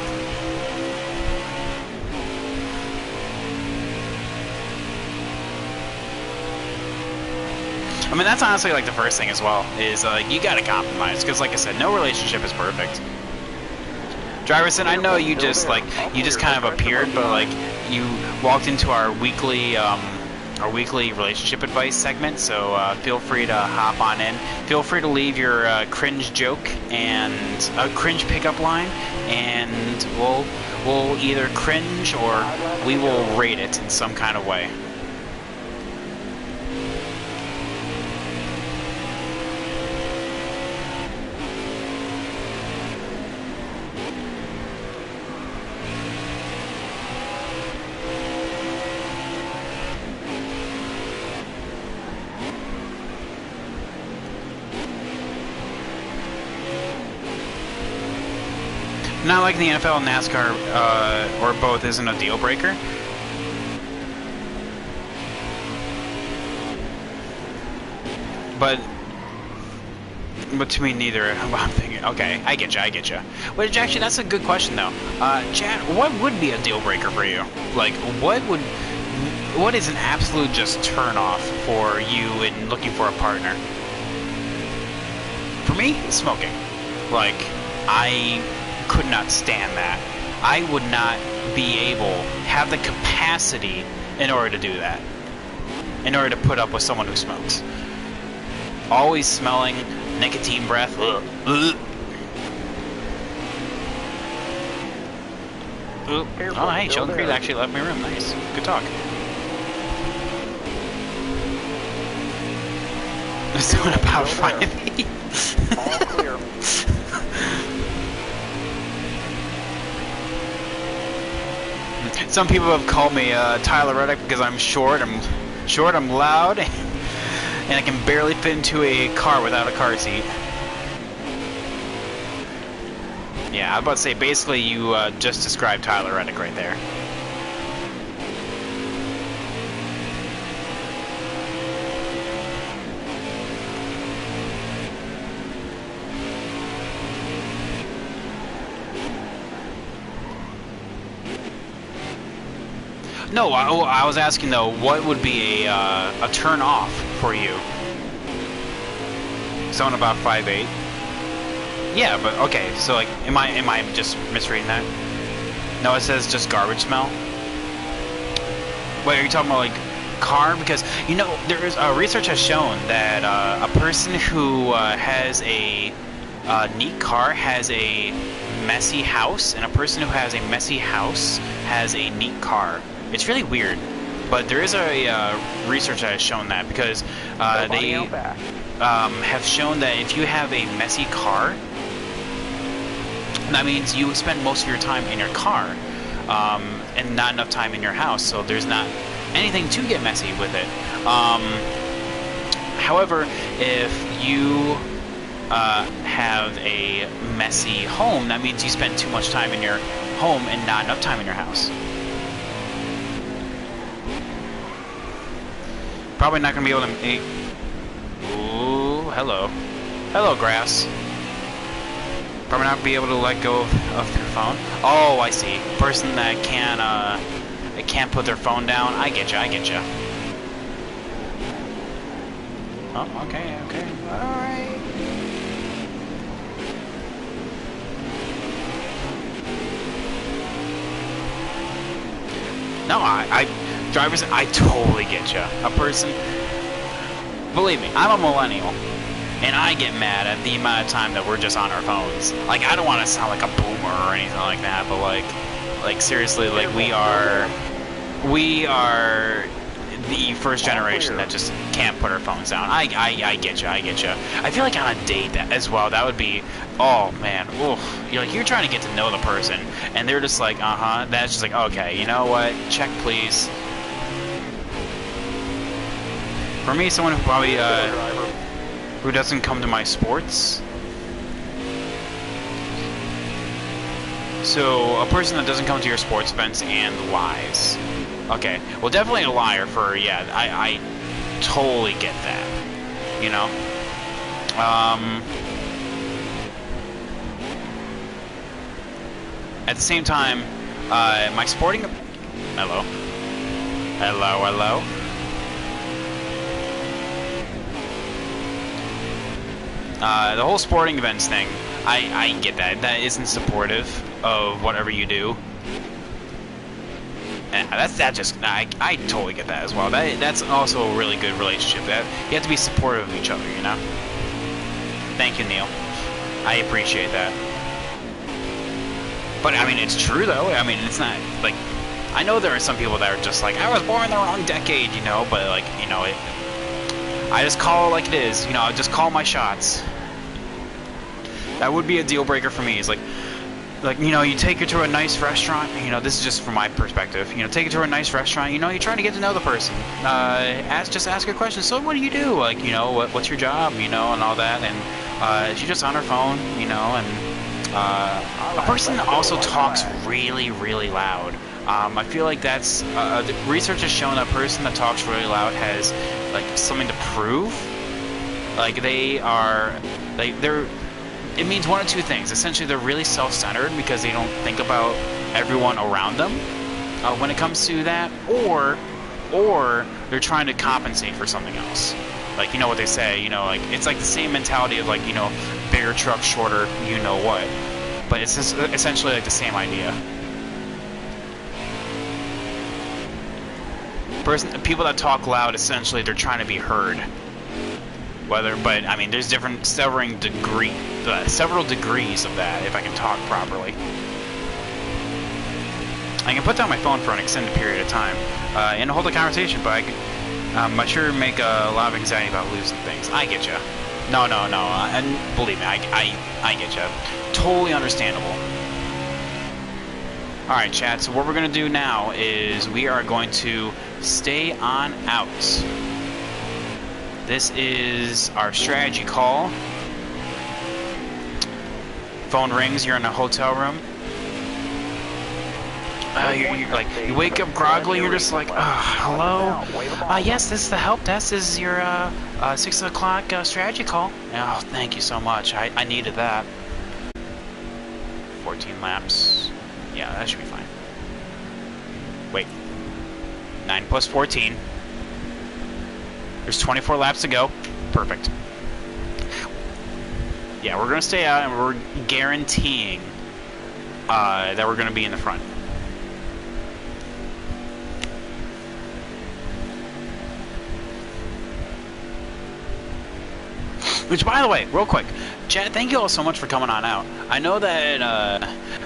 I mean, that's honestly like the first thing as well, is you gotta compromise, because like I said, no relationship is perfect. Driverson, I know you just kind of appeared, but like you walked into our weekly relationship advice segment, so feel free to hop on in. Feel free to leave your cringe joke and a cringe pickup line, and we'll either cringe or we will rate it in some kind of way. Not like the NFL and NASCAR, or both, isn't a deal breaker. But to me, neither. I'm thinking, okay, I get you. But actually, that's a good question, though. Chad, what would be a deal breaker for you? Like, what is an absolute just turn off for you in looking for a partner? For me, smoking. Like, I could not stand that. I would not have the capacity in order to do that. In order to put up with someone who smokes. Always smelling nicotine breath. Ugh. Ugh. Oh, hey, Sheldon Creed actually left my room. Nice. Good talk. It's doing about 5 All clear. Some people have called me Tyler Reddick because I'm short, I'm loud, and I can barely fit into a car without a car seat. Yeah, I was about to say, basically you just described Tyler Reddick right there. No, I was asking though, what would be a turn off for you? Someone about 5'8". Yeah, but okay. So like, am I just misreading that? No, it says just garbage smell. Wait, are you talking about like car? Because you know, there's research has shown that a person who has a neat car has a messy house, and a person who has a messy house has a neat car. It's really weird, but there is a research that has shown that, because they have shown that if you have a messy car, that means you spend most of your time in your car and not enough time in your house, so there's not anything to get messy with it. However, if you have a messy home, that means you spend too much time in your home and not enough time in your house. Probably not going to be able to... Ooh, hello. Hello, grass. Probably not be able to let go of their phone. Oh, I see. Person that can't put their phone down. I get you. I get you. Oh, okay, okay. All right. No, drivers, I totally get you. A person, believe me, I'm a millennial, and I get mad at the amount of time that we're just on our phones. Like, I don't want to sound like a boomer or anything like that, but like seriously, like we are the first generation that just can't put our phones down. I get you. I get you. I feel like on a date as well, that would be, oh man, oof. You're trying to get to know the person, and they're just like, that's just like, okay, you know what? Check, please. For me, someone who probably who doesn't come to my sports. So a person that doesn't come to your sports events and lies. Okay, well, definitely a liar for, yeah, I totally get that, you know? At the same time, my sporting... Hello? Hello, hello? The whole sporting events thing, I get that. That isn't supportive of whatever you do. I totally get that as well. That's also a really good relationship. That you have to be supportive of each other, you know? Thank you, Neil. I appreciate that. But, I mean, it's true, though. I mean, it's not, like... I know there are some people that are just like, I was born in the wrong decade, you know? But, like, you know, I just call it like it is. You know, I just call my shots. That would be a deal breaker for me. It's like, you know, you take her to a nice restaurant, you know, this is just from my perspective, you know, take her to a nice restaurant, you know, you're trying to get to know the person, just ask her questions, so what do you do, like, you know, what's your job, you know, and all that, and she's just on her phone, you know, and a person also talks really, really loud. I feel like that's, the research has shown that a person that talks really loud has, like, something to prove. Like, they're it means one of two things. Essentially, they're really self-centered because they don't think about everyone around them when it comes to that, or they're trying to compensate for something else. Like, you know what they say, you know, like, it's like the same mentality of, like, you know, bigger truck, shorter, you know what. But it's just essentially like the same idea. People that talk loud, essentially, they're trying to be heard. But I mean, there's several degrees of that, if I can talk properly. I can put down my phone for an extended period of time and hold a conversation, but I sure make a lot of anxiety about losing things. I get you. No, and believe me, I get you. Totally understandable. Alright, chat, so what we're going to do now is we are going to stay on out. This is our strategy call. Phone rings, you're in a hotel room. You wake up groggily, you're just like, hello? Yes, this is the help desk. This is your 6 o'clock strategy call. Oh, thank you so much. I needed that. 14 laps. Yeah, that should be fine. Wait. 9 plus 14. There's 24 laps to go. Perfect. Yeah, we're going to stay out, and we're guaranteeing that we're going to be in the front. Which, by the way, real quick, chat, thank you all so much for coming on out. I know that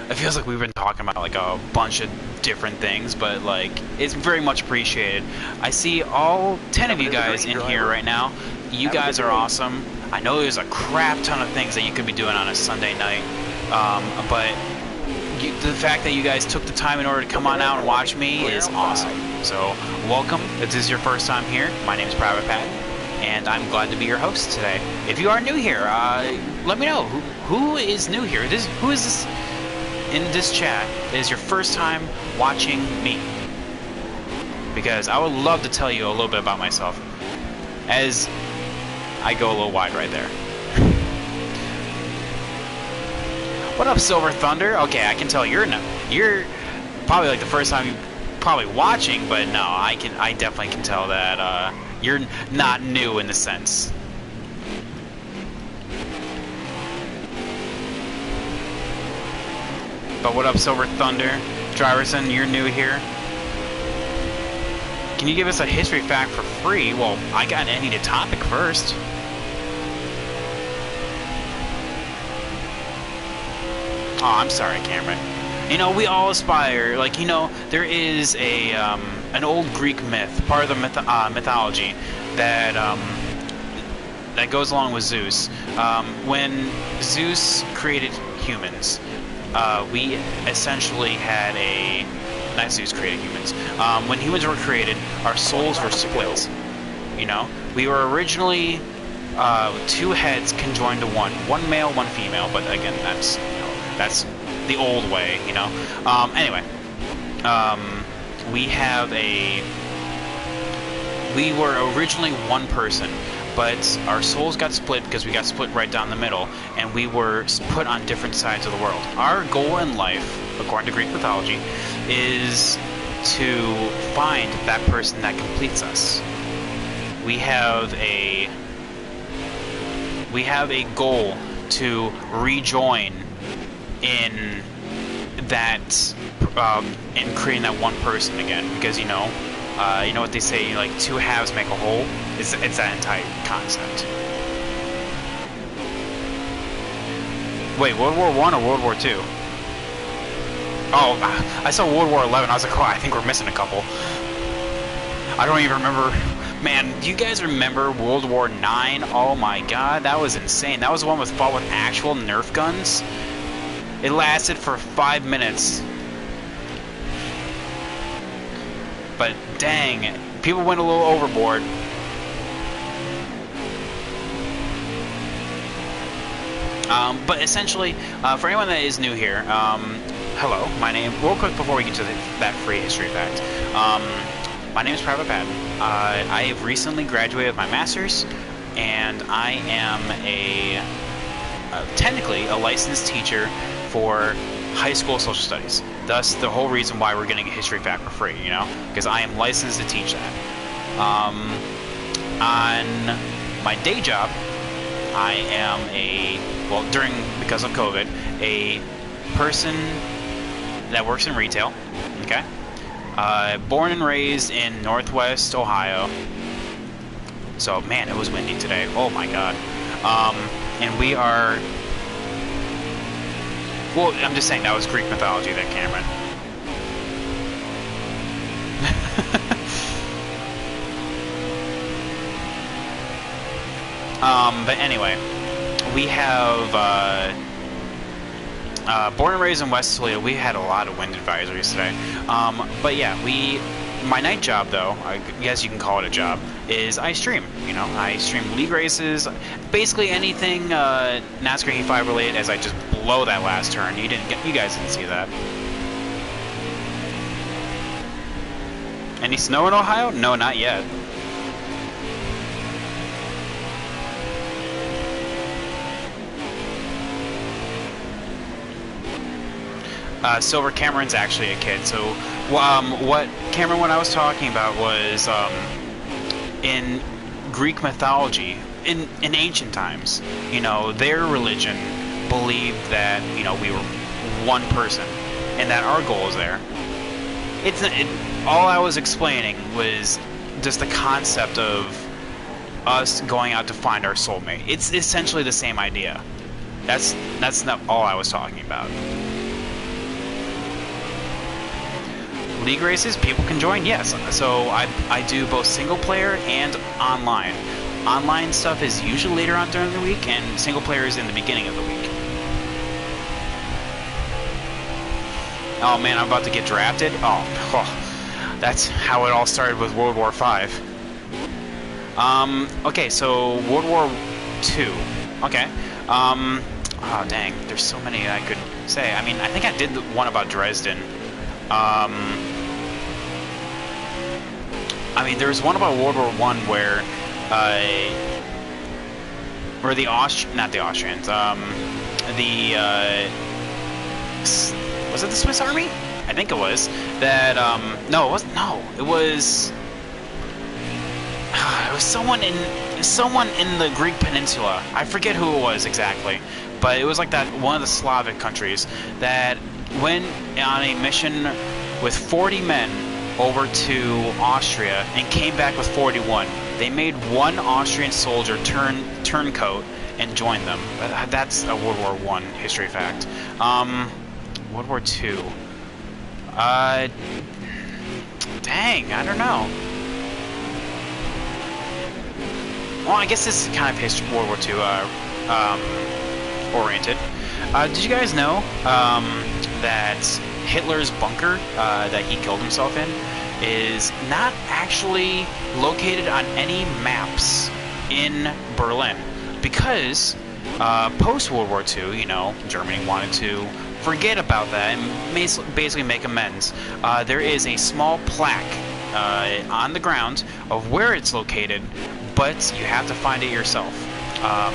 it feels like we've been talking about like a bunch of different things, but like it's very much appreciated. I see all 10 of you guys in here right now. You guys are awesome. I know there's a crap ton of things that you could be doing on a Sunday night, but the fact that you guys took the time in order to come on out and watch me is awesome. So welcome. If this is your first time here, my name is Private Pat, and I'm glad to be your host today. If you are new here, let me know who is new here. Who is this in this chat that is your first time watching me? Because I would love to tell you a little bit about myself, as I go a little wide right there. What up, Silver Thunder? Okay, I can tell you're probably like the first time you probably watching, but no, I definitely can tell that you're not new in the sense. But what up, Silver Thunder? Driverson, you're new here. Can you give us a history fact for free? Well, I need a topic first. Oh, I'm sorry, Cameron. You know, we all aspire, like, you know, there is an old Greek myth, part of the mythology, that that goes along with Zeus. When Zeus created humans, we essentially had not Zeus created humans. When humans were created, our souls were split. You know, we were originally two heads conjoined to one male, one female. But again, that's the old way, you know. Anyway, we were originally one person, but our souls got split because we got split right down the middle, and we were put on different sides of the world. Our goal in life, according to Greek mythology, is to find that person that completes us. We have a goal to rejoin in that in creating that one person again, because you know what they say, like two halves make a whole. It's that entire concept. Wait, World War I or World War II? Oh, I saw World War 11. I was like, oh, I think we're missing a couple. I don't even remember. Man, do you guys remember World War 9? Oh my god, that was insane. That was the one with fought with actual Nerf guns. It lasted for 5 minutes. But dang, people went a little overboard. But essentially, for anyone that is new here, hello, my name, real quick before we get to that free history fact, my name is Private Patton. I have recently graduated with my master's, and I am technically a licensed teacher for high school social studies. Thus, the whole reason why we're getting a history fact for free, you know, because I am licensed to teach that. On my day job, I am because of COVID, a person that works in retail, okay? Born and raised in Northwest Ohio. So, man, it was windy today. Oh, my God. And we are... Well, I'm just saying that was Greek mythology, that Cameron. But anyway, we have, born and raised in West Toledo. We had a lot of wind advisories today. But yeah, my night job, though, I guess you can call it a job, is I stream. You know, I stream league races, basically anything Nascar Heat 5 related. As I just blow that last turn, you guys didn't see that. Any snow in Ohio? No, not yet. Silver Cameron's actually a kid, so what I was talking about was in Greek mythology, in ancient times, you know, their religion believed that, you know, we were one person and that our goal is there. All I was explaining was just the concept of us going out to find our soulmate. It's essentially the same idea. That's not all I was talking about. League races, people can join, yes. So I do both single player and online. Online stuff is usually later on during the week, and single player is in the beginning of the week. Oh man, I'm about to get drafted. Oh, that's how it all started with World War V. Okay, so World War II. Okay. Oh dang, there's so many I could say. I mean, I think I did the one about Dresden. I mean, there's one about World War I where the Austrians, Was it the Swiss Army? I think it was. That, no, it wasn't. No, it was... It was someone in the Greek peninsula. I forget who it was exactly, but it was like that one of the Slavic countries that went on a mission with 40 men over to Austria and came back with 41. They made one Austrian soldier turncoat and joined them. That's a World War I history fact. World War II. Dang, I don't know. Well, I guess this is kind of history, World War II oriented. Did you guys know that Hitler's bunker that he killed himself in is not actually located on any maps in Berlin? Because post-World War II, you know, Germany wanted to forget about that and basically make amends. There is a small plaque on the ground of where it's located, but you have to find it yourself. I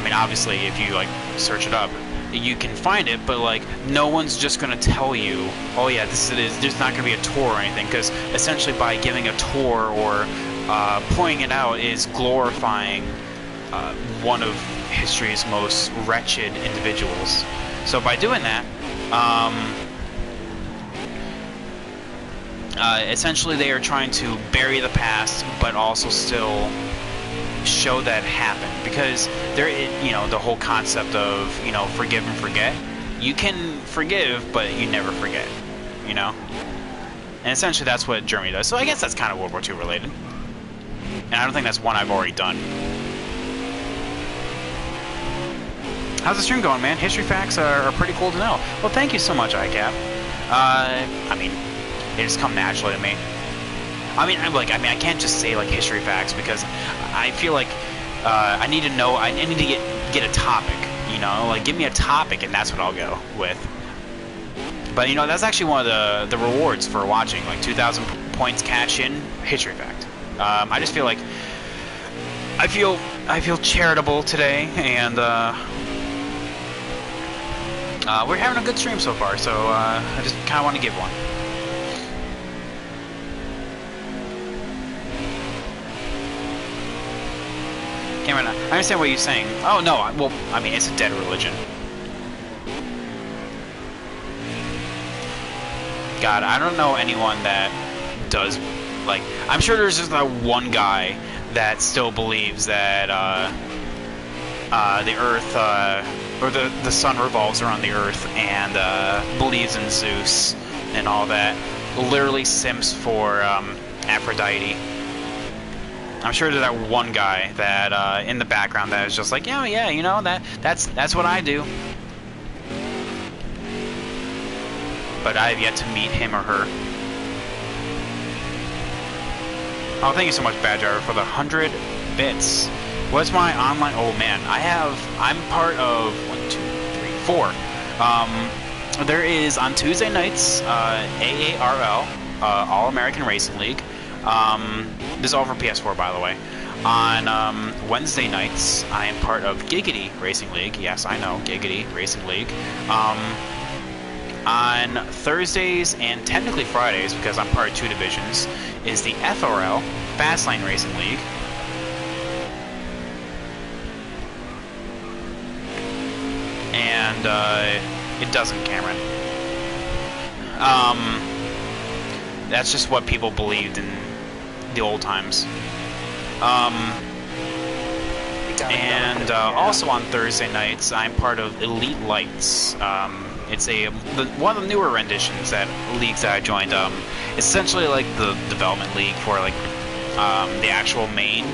mean, obviously, if you like search it up, you can find it, but like no one's just gonna tell you, oh yeah, this is. There's not gonna be a tour or anything, because essentially by giving a tour or pointing it out is glorifying one of history's most wretched individuals. So by doing that, essentially they are trying to bury the past, but also still show that happened, because there is, you know, the whole concept of, you know, forgive and forget. You can forgive, but you never forget, you know? And essentially that's what Germany does. So I guess that's kind of World War II related. And I don't think that's one I've already done. How's the stream going, man? History facts are pretty cool to know. Well, thank you so much, ICAP. I mean, they just come naturally to me. I mean, I can't just say like history facts, because I feel like I need to know. I need to get a topic. You know, like give me a topic, and that's what I'll go with. But you know, that's actually one of the rewards for watching. Like 2,000 points cash in history fact. I just feel like I feel charitable today, and we're having a good stream so far. So I just kind of want to give one. Cameron, I understand what you're saying. Oh, no, well, I mean, it's a dead religion. God, I don't know anyone that does, like, I'm sure there's just that one guy that still believes that, the Earth, or the sun revolves around the Earth, and, believes in Zeus and all that. Literally simps for, Aphrodite. I'm sure there's that one guy that in the background that is just like, yeah, you know, that's what I do. But I have yet to meet him or her. Oh, thank you so much, Bad Driver, for the 100 bits. What's my online? Oh man, I'm part of 4. There is on Tuesday nights AARL, All American Racing League. This is all for PS4, by the way. On Wednesday nights, I am part of Giggity Racing League. Yes, I know, Giggity Racing League. On Thursdays and technically Fridays, because I'm part of 2 divisions, is the FRL, Fastlane Racing League. And it doesn't, Cameron. That's just what people believed in the old times. And also on Thursday nights, I'm part of Elite Lights. It's one of the newer renditions leagues that I joined. It's essentially like the development league for like the actual main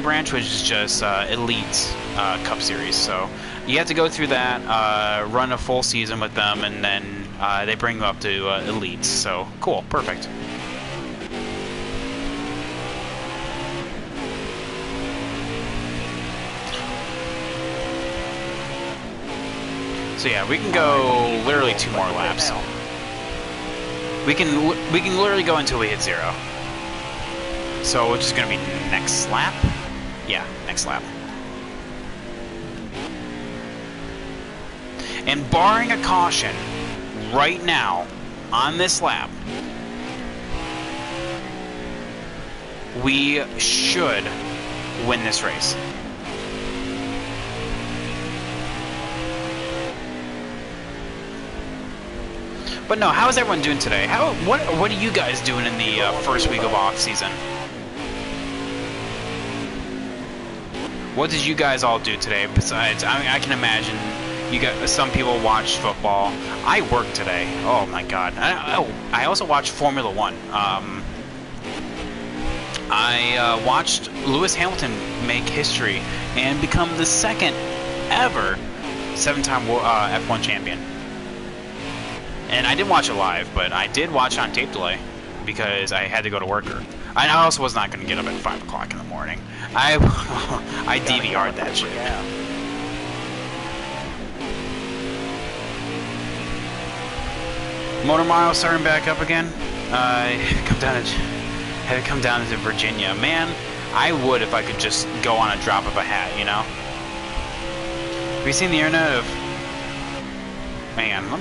branch, which is just Elite Cup Series. So you have to go through that, run a full season with them, and then they bring you up to Elites. So cool, perfect. So yeah, we can go literally 2 more laps. We can literally go until we hit 0. So which is gonna be next lap? Yeah, next lap. And barring a caution, right now, on this lap, we should win this race. But no, how is everyone doing today? What are you guys doing in the first week of off season? What did you guys all do today? Besides, I mean, I can imagine you got some people watched football. I worked today. Oh my God! I also watched Formula One. I watched Lewis Hamilton make history and become the second ever seven-time F1 champion. And I didn't watch it live, but I did watch on tape delay because I had to go to work. I also was not going to get up at 5 o'clock in the morning. I DVR'd that shit. Motor Mile starting back up again. Had to come down to Virginia. Man, I would if I could just go on a drop of a hat, you know? Have you seen the internet of... Hang on.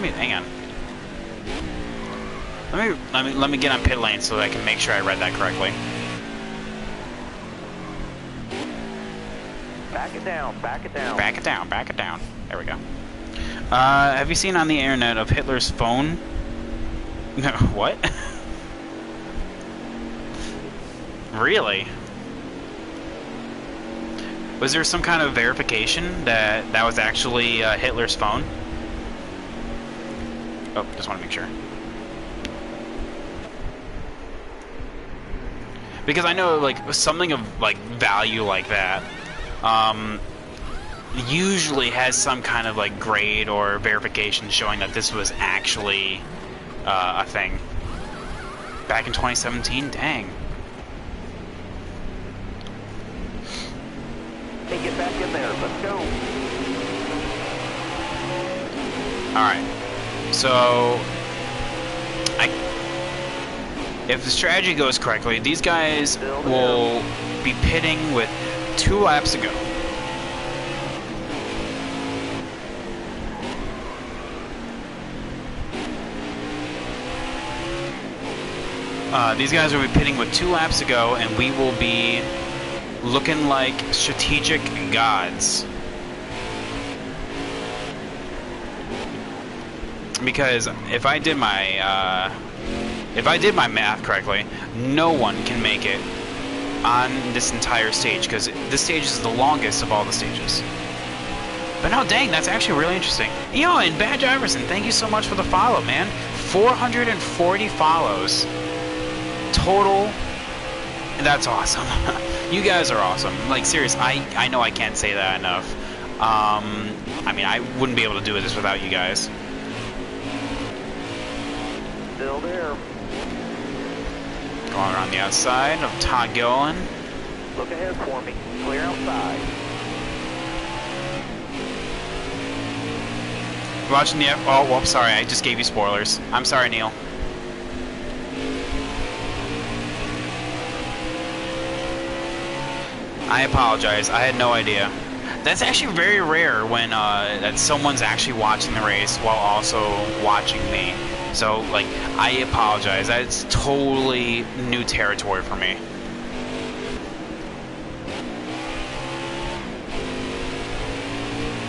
Let me get on pit lane so that I can make sure I read that correctly. Back it down, back it down. Back it down, back it down. There we go. Have you seen on the internet of Hitler's phone? No, what? Really? Was there some kind of verification that that was actually Hitler's phone? Oh, just want to make sure. Because I know, like, something of, like, value like that, usually has some kind of, like, grade or verification showing that this was actually a thing. Back in 2017? Dang. Hey, get back in there. Let's go. Alright. So... If the strategy goes correctly, these guys will be pitting with 2 laps to go. These guys will be pitting with 2 laps to go, and we will be looking like strategic gods. Because if I did my math correctly, no one can make it on this entire stage, because this stage is the longest of all the stages. But no, dang, that's actually really interesting. Yo, and Badge Iverson, thank you so much for the follow, man. 440 follows total. That's awesome. You guys are awesome. Like, serious, I know I can't say that enough. I mean, I wouldn't be able to do this without you guys. Still there. Going around the outside of Todd Gillen. Look ahead for me. Clear outside. Watching the oh, whoops, sorry, I just gave you spoilers. I'm sorry, Neil. I apologize. I had no idea. That's actually very rare when that someone's actually watching the race while also watching me. So, like, I apologize. That's totally new territory for me.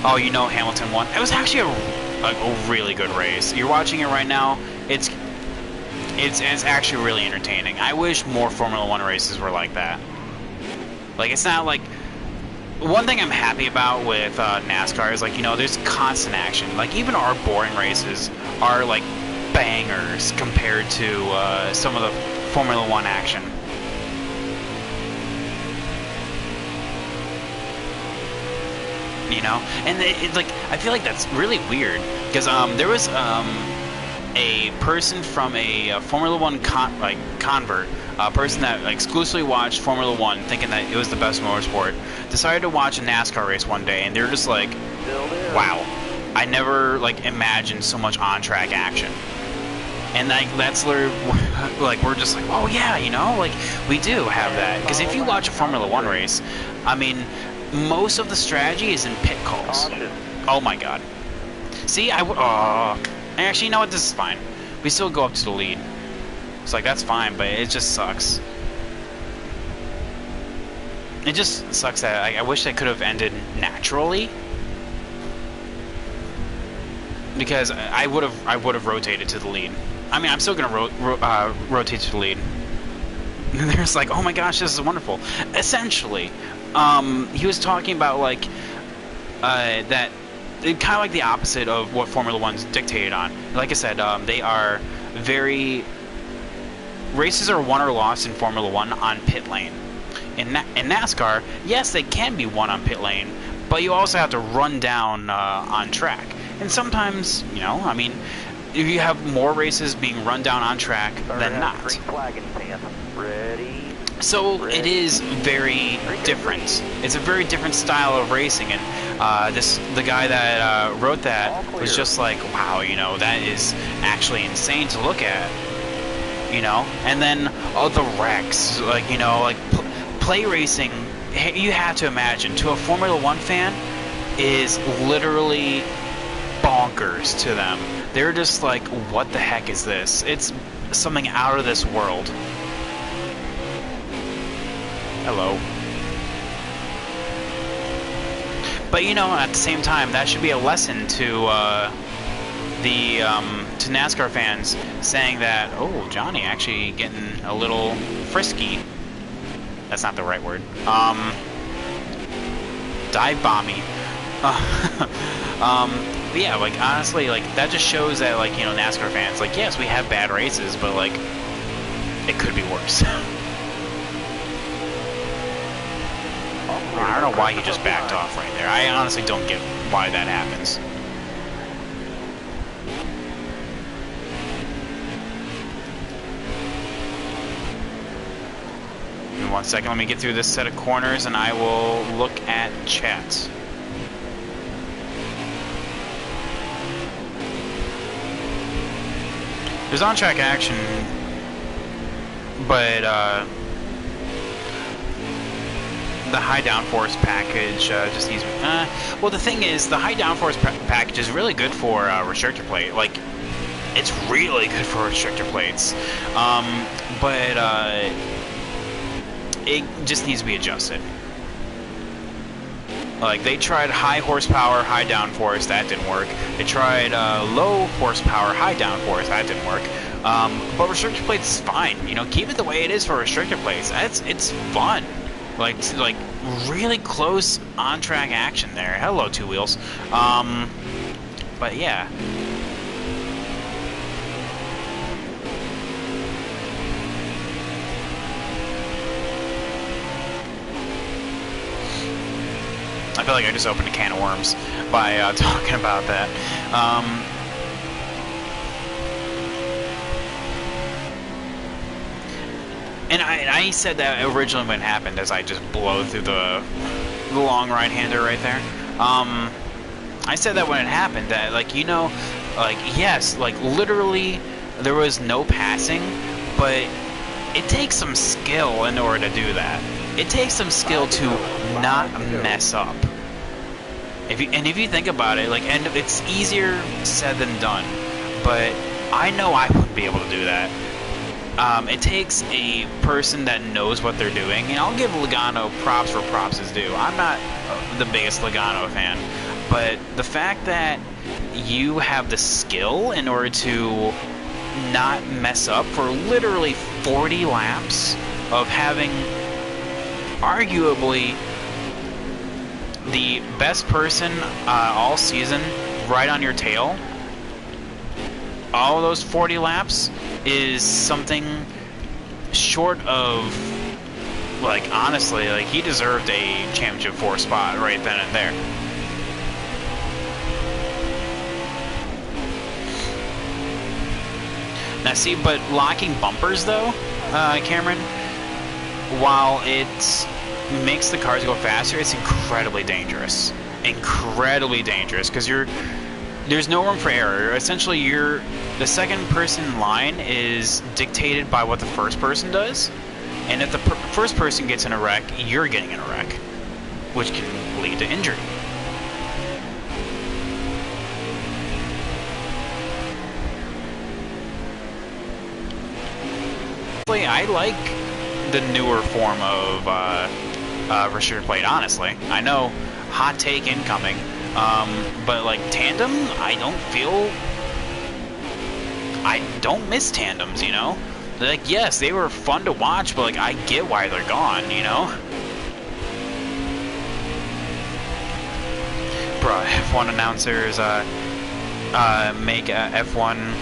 Oh, you know Hamilton won. It was actually a really good race. You're watching it right now. It's actually really entertaining. I wish more Formula One races were like that. Like, it's not like... One thing I'm happy about with NASCAR is, like, you know, there's constant action. Like, even our boring races are, like, bangers compared to some of the Formula One action. You know? And like, I feel like that's really weird. Because there was a person from a Formula One convert, a person that exclusively watched Formula One, thinking that it was the best motorsport, decided to watch a NASCAR race one day, and they're just like, wow, I never, like, imagined so much on-track action. And, like, that's like, we're just like, oh yeah, you know, like, we do have that. Because if you watch a Formula One race, I mean, most of the strategy is in pit calls. Oh my god. See, actually, you know what? This is fine. We still go up to the lead. It's like, that's fine, but it just sucks. It just sucks that I wish that could have ended naturally. Because I would have rotated to the lead. I mean, I'm still gonna rotate to the lead. There's like, oh my gosh, this is wonderful. Essentially, he was talking about like that, kind of like the opposite of what Formula One's dictated on. Like I said, they are races are won or lost in Formula One on pit lane. In NASCAR, yes, they can be won on pit lane, but you also have to run down on track. And sometimes, you know, I mean, you have more races being run down on track than not. So it is very different. It's a very different style of racing, and the guy that wrote that was just like, wow, you know, that is actually insane to look at, you know. And then the wrecks, like, you know, like play racing. You have to imagine, to a Formula One fan, is literally bonkers to them. They're just like, what the heck is this? It's something out of this world. Hello. But you know, at the same time, that should be a lesson to to NASCAR fans, saying that, oh, Johnny actually getting a little frisky. That's not the right word. Dive bombing. But yeah, like, honestly, like, that just shows that, like, you know, NASCAR fans, like, yes, we have bad races, but, like, it could be worse. I don't know why he just backed off right there. I honestly don't get why that happens. In 1 second, let me get through this set of corners, and I will look at chat. There's on-track action, but the high downforce package just needs... well, the thing is, the high downforce package is really good for restrictor plate. Like, it's really good for restrictor plates. But it just needs to be adjusted. Like, they tried high horsepower, high downforce, that didn't work. They tried low horsepower, high downforce, that didn't work. But restrictor plates is fine. You know, keep it the way it is for restrictor plates. It's fun. Like really close on-track action there. Hello, Two Wheels. But yeah. I feel like I just opened a can of worms by talking about that. And I said that originally when it happened, as I just blow through the long right-hander right there. I said that when it happened, that, like, you know, like, yes, like, literally there was no passing, but it takes some skill in order to do that. It takes some skill to not mess up. If you think about it, like, and it's easier said than done, but I know I wouldn't be able to do that. It takes a person that knows what they're doing, and I'll give Logano props for props is due. I'm not the biggest Logano fan, but the fact that you have the skill in order to not mess up for literally 40 laps of having arguably the best person all season right on your tail, all of those 40 laps is something short of, like, honestly, like, he deserved a championship 4 spot right then and there. Now see, but locking bumpers though, Cameron, while it makes the cars go faster, it's incredibly dangerous. Incredibly dangerous, because there's no room for error. Essentially, the second person line is dictated by what the first person does, and if the first person gets in a wreck, you're getting in a wreck, which can lead to injury. honestly, I like the newer form of restrictor plate. Honestly, I know, hot take incoming. But like tandem, I don't miss tandems, you know? Like, yes, they were fun to watch, but like I get why they're gone, you know? Bruh, F1 announcers make F1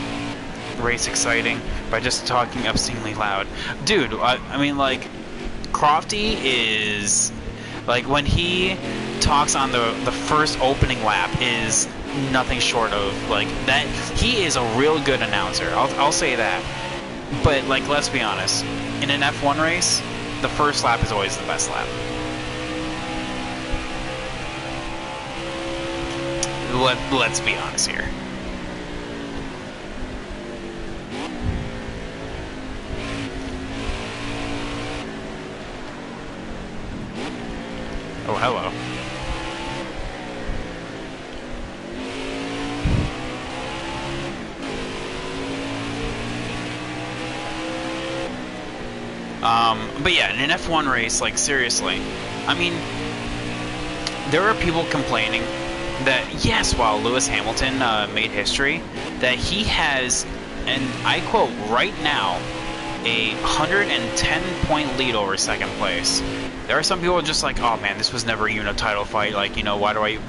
race exciting by just talking obscenely loud. Dude, I mean, like, Crofty is, like, when he talks on the first opening lap is nothing short of, like, that. He is a real good announcer, I'll say that. But, like, let's be honest, in an F1 race, the first lap is always the best lap. Let's be honest here. Oh, hello. But yeah, in an F1 race, like, seriously, I mean, there are people complaining that, yes, while Lewis Hamilton made history, that he has, and I quote, right now, a 110-point lead over second place. There are some people just like, oh man, this was never even a title fight. Like, you know, why do I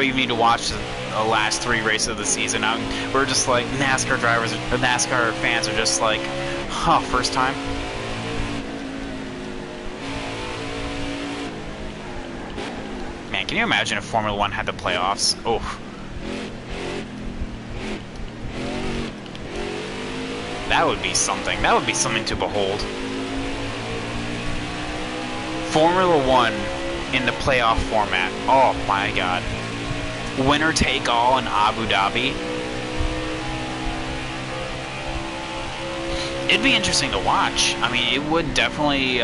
even need to watch the last 3 races of the season? We're just like, NASCAR fans are just like, huh, first time? Man, can you imagine if Formula 1 had the playoffs? Oh. That would be something. That would be something to behold. Formula 1 in the playoff format. Oh my god. Winner take all in Abu Dhabi. It'd be interesting to watch. I mean, it would definitely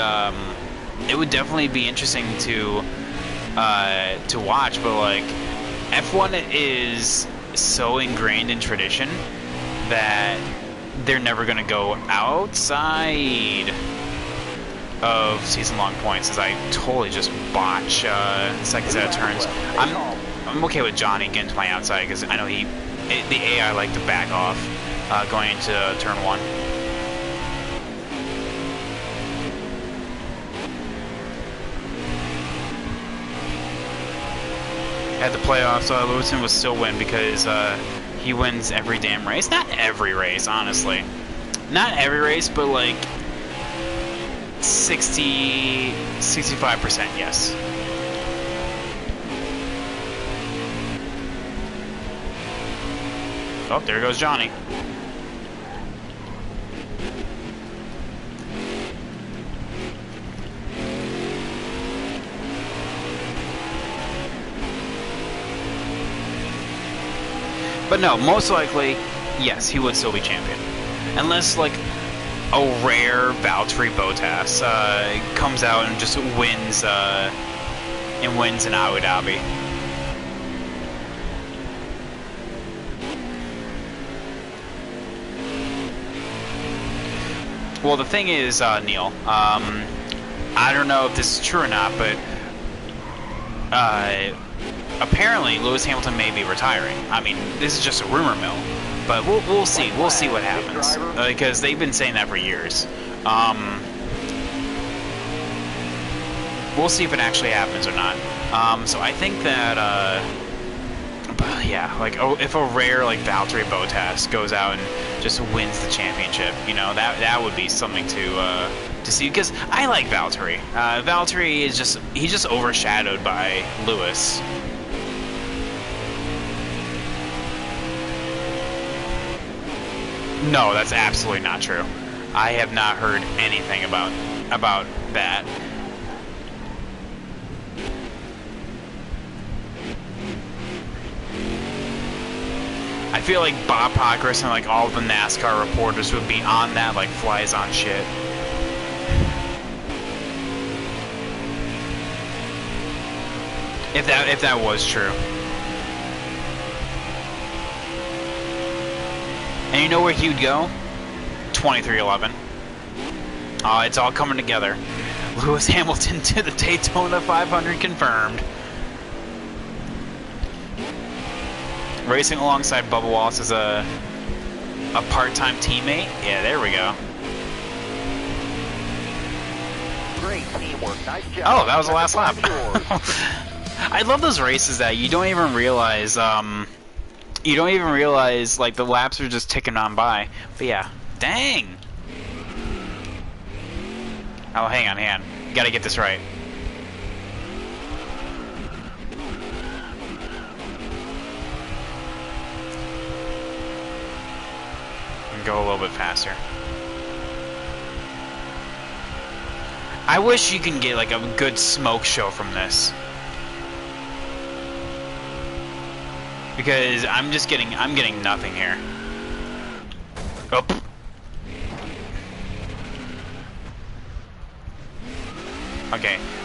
be interesting to watch, but like F1 is so ingrained in tradition that they're never going to go outside of season-long points, as I totally just botch second set of turns. I'm okay with Johnny getting to my outside because I know the AI like to back off going into turn 1. At the playoffs, Lewison would still win because he wins every damn race. Not every race, honestly. Not every race, but like 65%, yes. Oh, there goes Johnny. But no, most likely, yes, he would still be champion. Unless, like, a rare Valtteri Bottas comes out and just wins in Abu Dhabi. Well, the thing is, Neil, I don't know if this is true or not, but apparently Lewis Hamilton may be retiring. I mean, this is just a rumor mill, but we'll see. We'll see what happens because they've been saying that for years. We'll see if it actually happens or not. So I think that yeah, like if a rare like Valtteri Bottas goes out and just wins the championship, you know, that would be something to see, because I like Valtteri. Valtteri is he's just overshadowed by Lewis. No, that's absolutely not true. I have not heard anything about that. I feel like Bob Pockrass and like all the NASCAR reporters would be on that like flies on shit. If that was true. And you know where he would go? 2311. Oh, it's all coming together. Lewis Hamilton to the Daytona 500 confirmed. Racing alongside Bubba Wallace as a part-time teammate. Yeah, there we go. Great teamwork. Nice job. Oh, that was the last lap. I love those races that you don't even realize. Like the laps are just ticking on by. But yeah, dang. Oh, hang on. You gotta get this right. And go a little bit faster. I wish you can get like a good smoke show from this. Because I'm getting nothing here. Oh.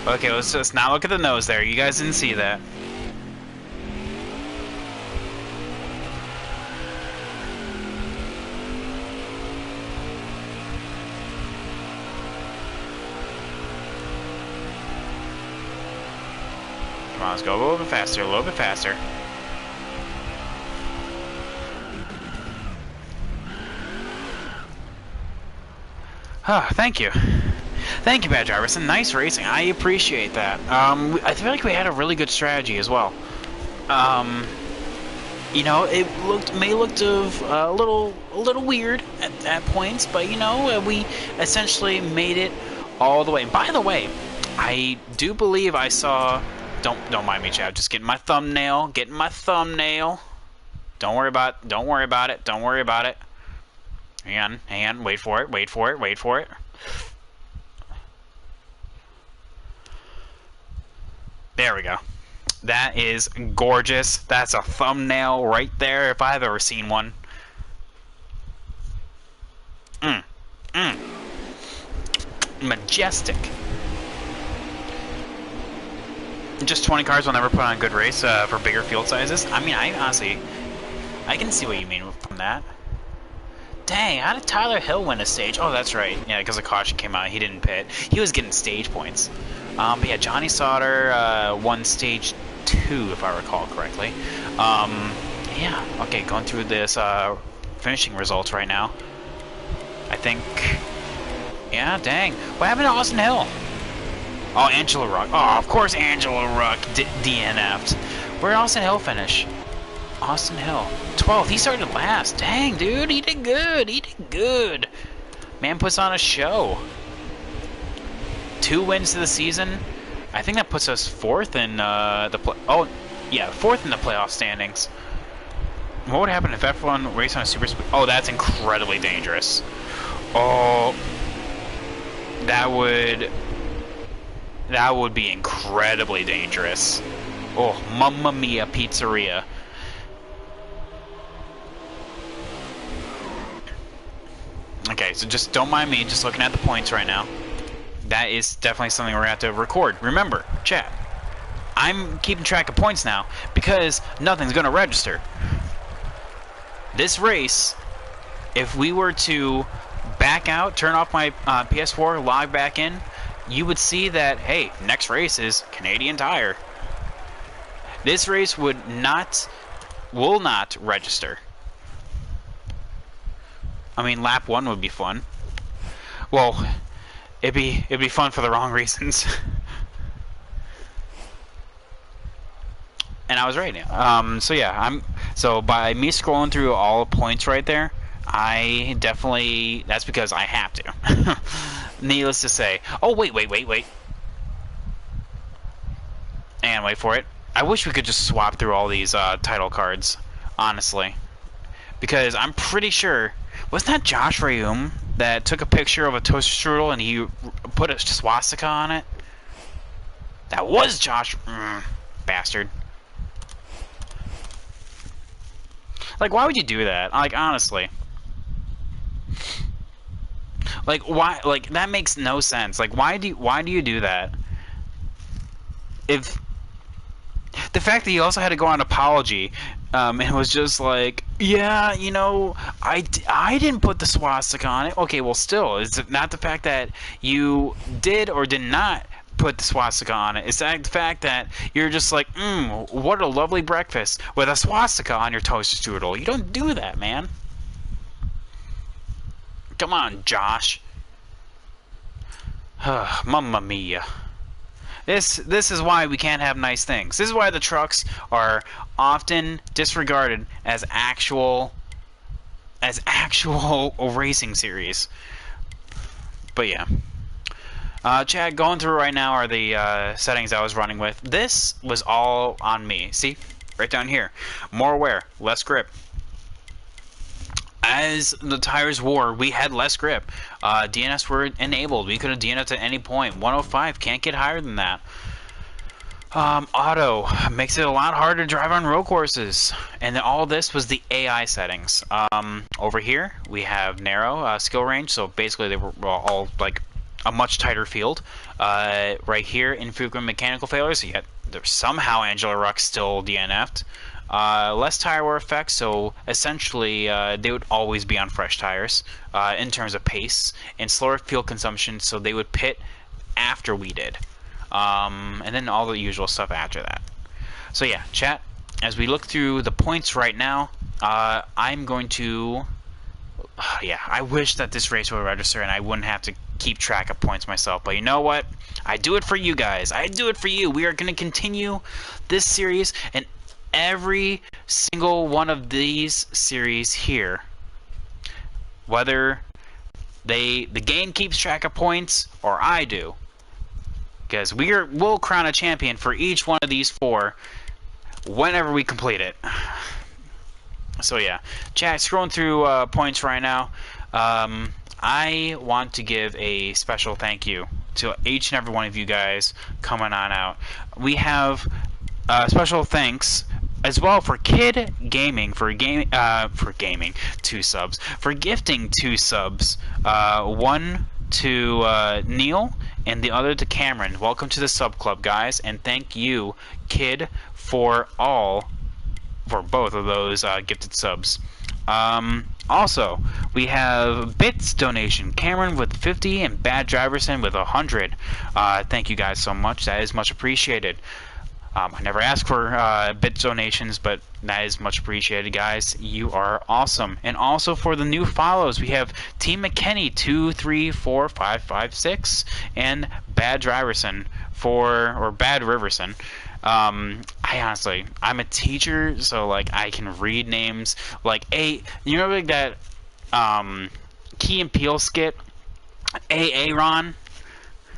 Okay, let's just now look at the nose there. You guys didn't see that. Come on, let's go a little bit faster, a little bit faster. Ah, thank you. Thank you, Bad Jarvis. Nice racing. I appreciate that. I feel like we had a really good strategy as well. You know, it may look a little weird at points, but you know, we essentially made it all the way. And by the way, I do believe I saw. Don't mind me, Chad. Just getting my thumbnail. Don't worry about it. Hang on. Wait for it. There we go. That is gorgeous. That's a thumbnail right there if I've ever seen one. Majestic. Just 20 cars will never put on a good race for bigger field sizes. I mean, I can see what you mean from that. Dang, how did Tyler Hill win a stage? Oh, that's right. Yeah, because the caution came out. He didn't pit. He was getting stage points. But yeah, Johnny Sauter won stage 2, if I recall correctly. Yeah, okay, going through this finishing results right now. I think... Yeah, dang. What happened to Austin Hill? Oh, Angela Ruck. Oh, of course Angela Ruck DNF'd. Where did Austin Hill finish? Austin Hill. 12th. He started last. Dang, dude. He did good. Man puts on a show. 2 wins to the season. I think that puts us 4th in fourth in the playoff standings. What would happen if F1 raced on a super speed? Oh, that's incredibly dangerous. Oh, that would be incredibly dangerous. Oh, Mamma Mia Pizzeria. Okay, so just don't mind me just looking at the points right now. That is definitely something we're going to have to record. Remember, chat, I'm keeping track of points now because nothing's going to register. This race, if we were to back out, turn off my PS4, log back in, you would see that, hey, next race is Canadian Tire. This race will not register. I mean, lap 1 would be fun. Well, it'd be fun for the wrong reasons. And I was right. So yeah, so by me scrolling through all the points right there, that's because I have to. Needless to say. Oh, wait. And wait for it. I wish we could just swap through all these title cards, honestly. Because I'm pretty sure, wasn't that Josh Rayum that took a picture of a toaster strudel and he put a swastika on it? That was Josh. Bastard. Like, why would you do that? Like, honestly. Like, why? Like, that makes no sense. Like, why do you do that? If the fact that he also had to go on apology and was just like, yeah, you know, I didn't put the swastika on it. Okay, well, still, is it not the fact that you did or did not put the swastika on it? It's that the fact that you're just like, what a lovely breakfast with a swastika on your toaster strudel. You don't do that, man. Come on, Josh. Mamma mia. This is why we can't have nice things. This is why the trucks are often disregarded as actual racing series. But yeah. Chad, going through right now are the settings I was running with. This was all on me. See? Right down here. More wear, less grip. As the tires wore, we had less grip. DNS were enabled. We could have DNF'd at any point. 105, can't get higher than that. Auto makes it a lot harder to drive on road courses. And then all this was the AI settings. Over here, we have narrow skill range. So basically, they were all like a much tighter field. Right here, infrequent mechanical failures. Yet there's somehow Angela Ruck still DNF'd. Less tire wear effects, so essentially they would always be on fresh tires in terms of pace, and slower fuel consumption, so they would pit after we did, and then all the usual stuff after that. So yeah, chat, as we look through the points right now, I'm going to yeah, I wish that this race would register and I wouldn't have to keep track of points myself, but you know what, I do it for you guys. I do it for you. We are going to continue this series, and every single one of these series here, whether the game keeps track of points or I do, because we'll crown a champion for each one of these 4 whenever we complete it. So yeah, chat, scrolling through points right now. I want to give a special thank you to each and every one of you guys coming on out. We have special thanks as well for Kid Gaming for gaming 2 subs, for gifting 2 subs, one to Neil and the other to Cameron. Welcome to the sub club, guys, and thank you, Kid, for both of those gifted subs. Also, we have Bits donation, Cameron with 50 and Bad Driverson with 100. Thank you guys so much. That is much appreciated. I never ask for bit donations, but that is much appreciated, guys. You are awesome. And also for the new follows, we have Team McKinney 234556 and Bad Driverson or Bad Riverson. I honestly, I'm a teacher, so like I can read names. Like you know, like that Key and Peele skit, Aaron.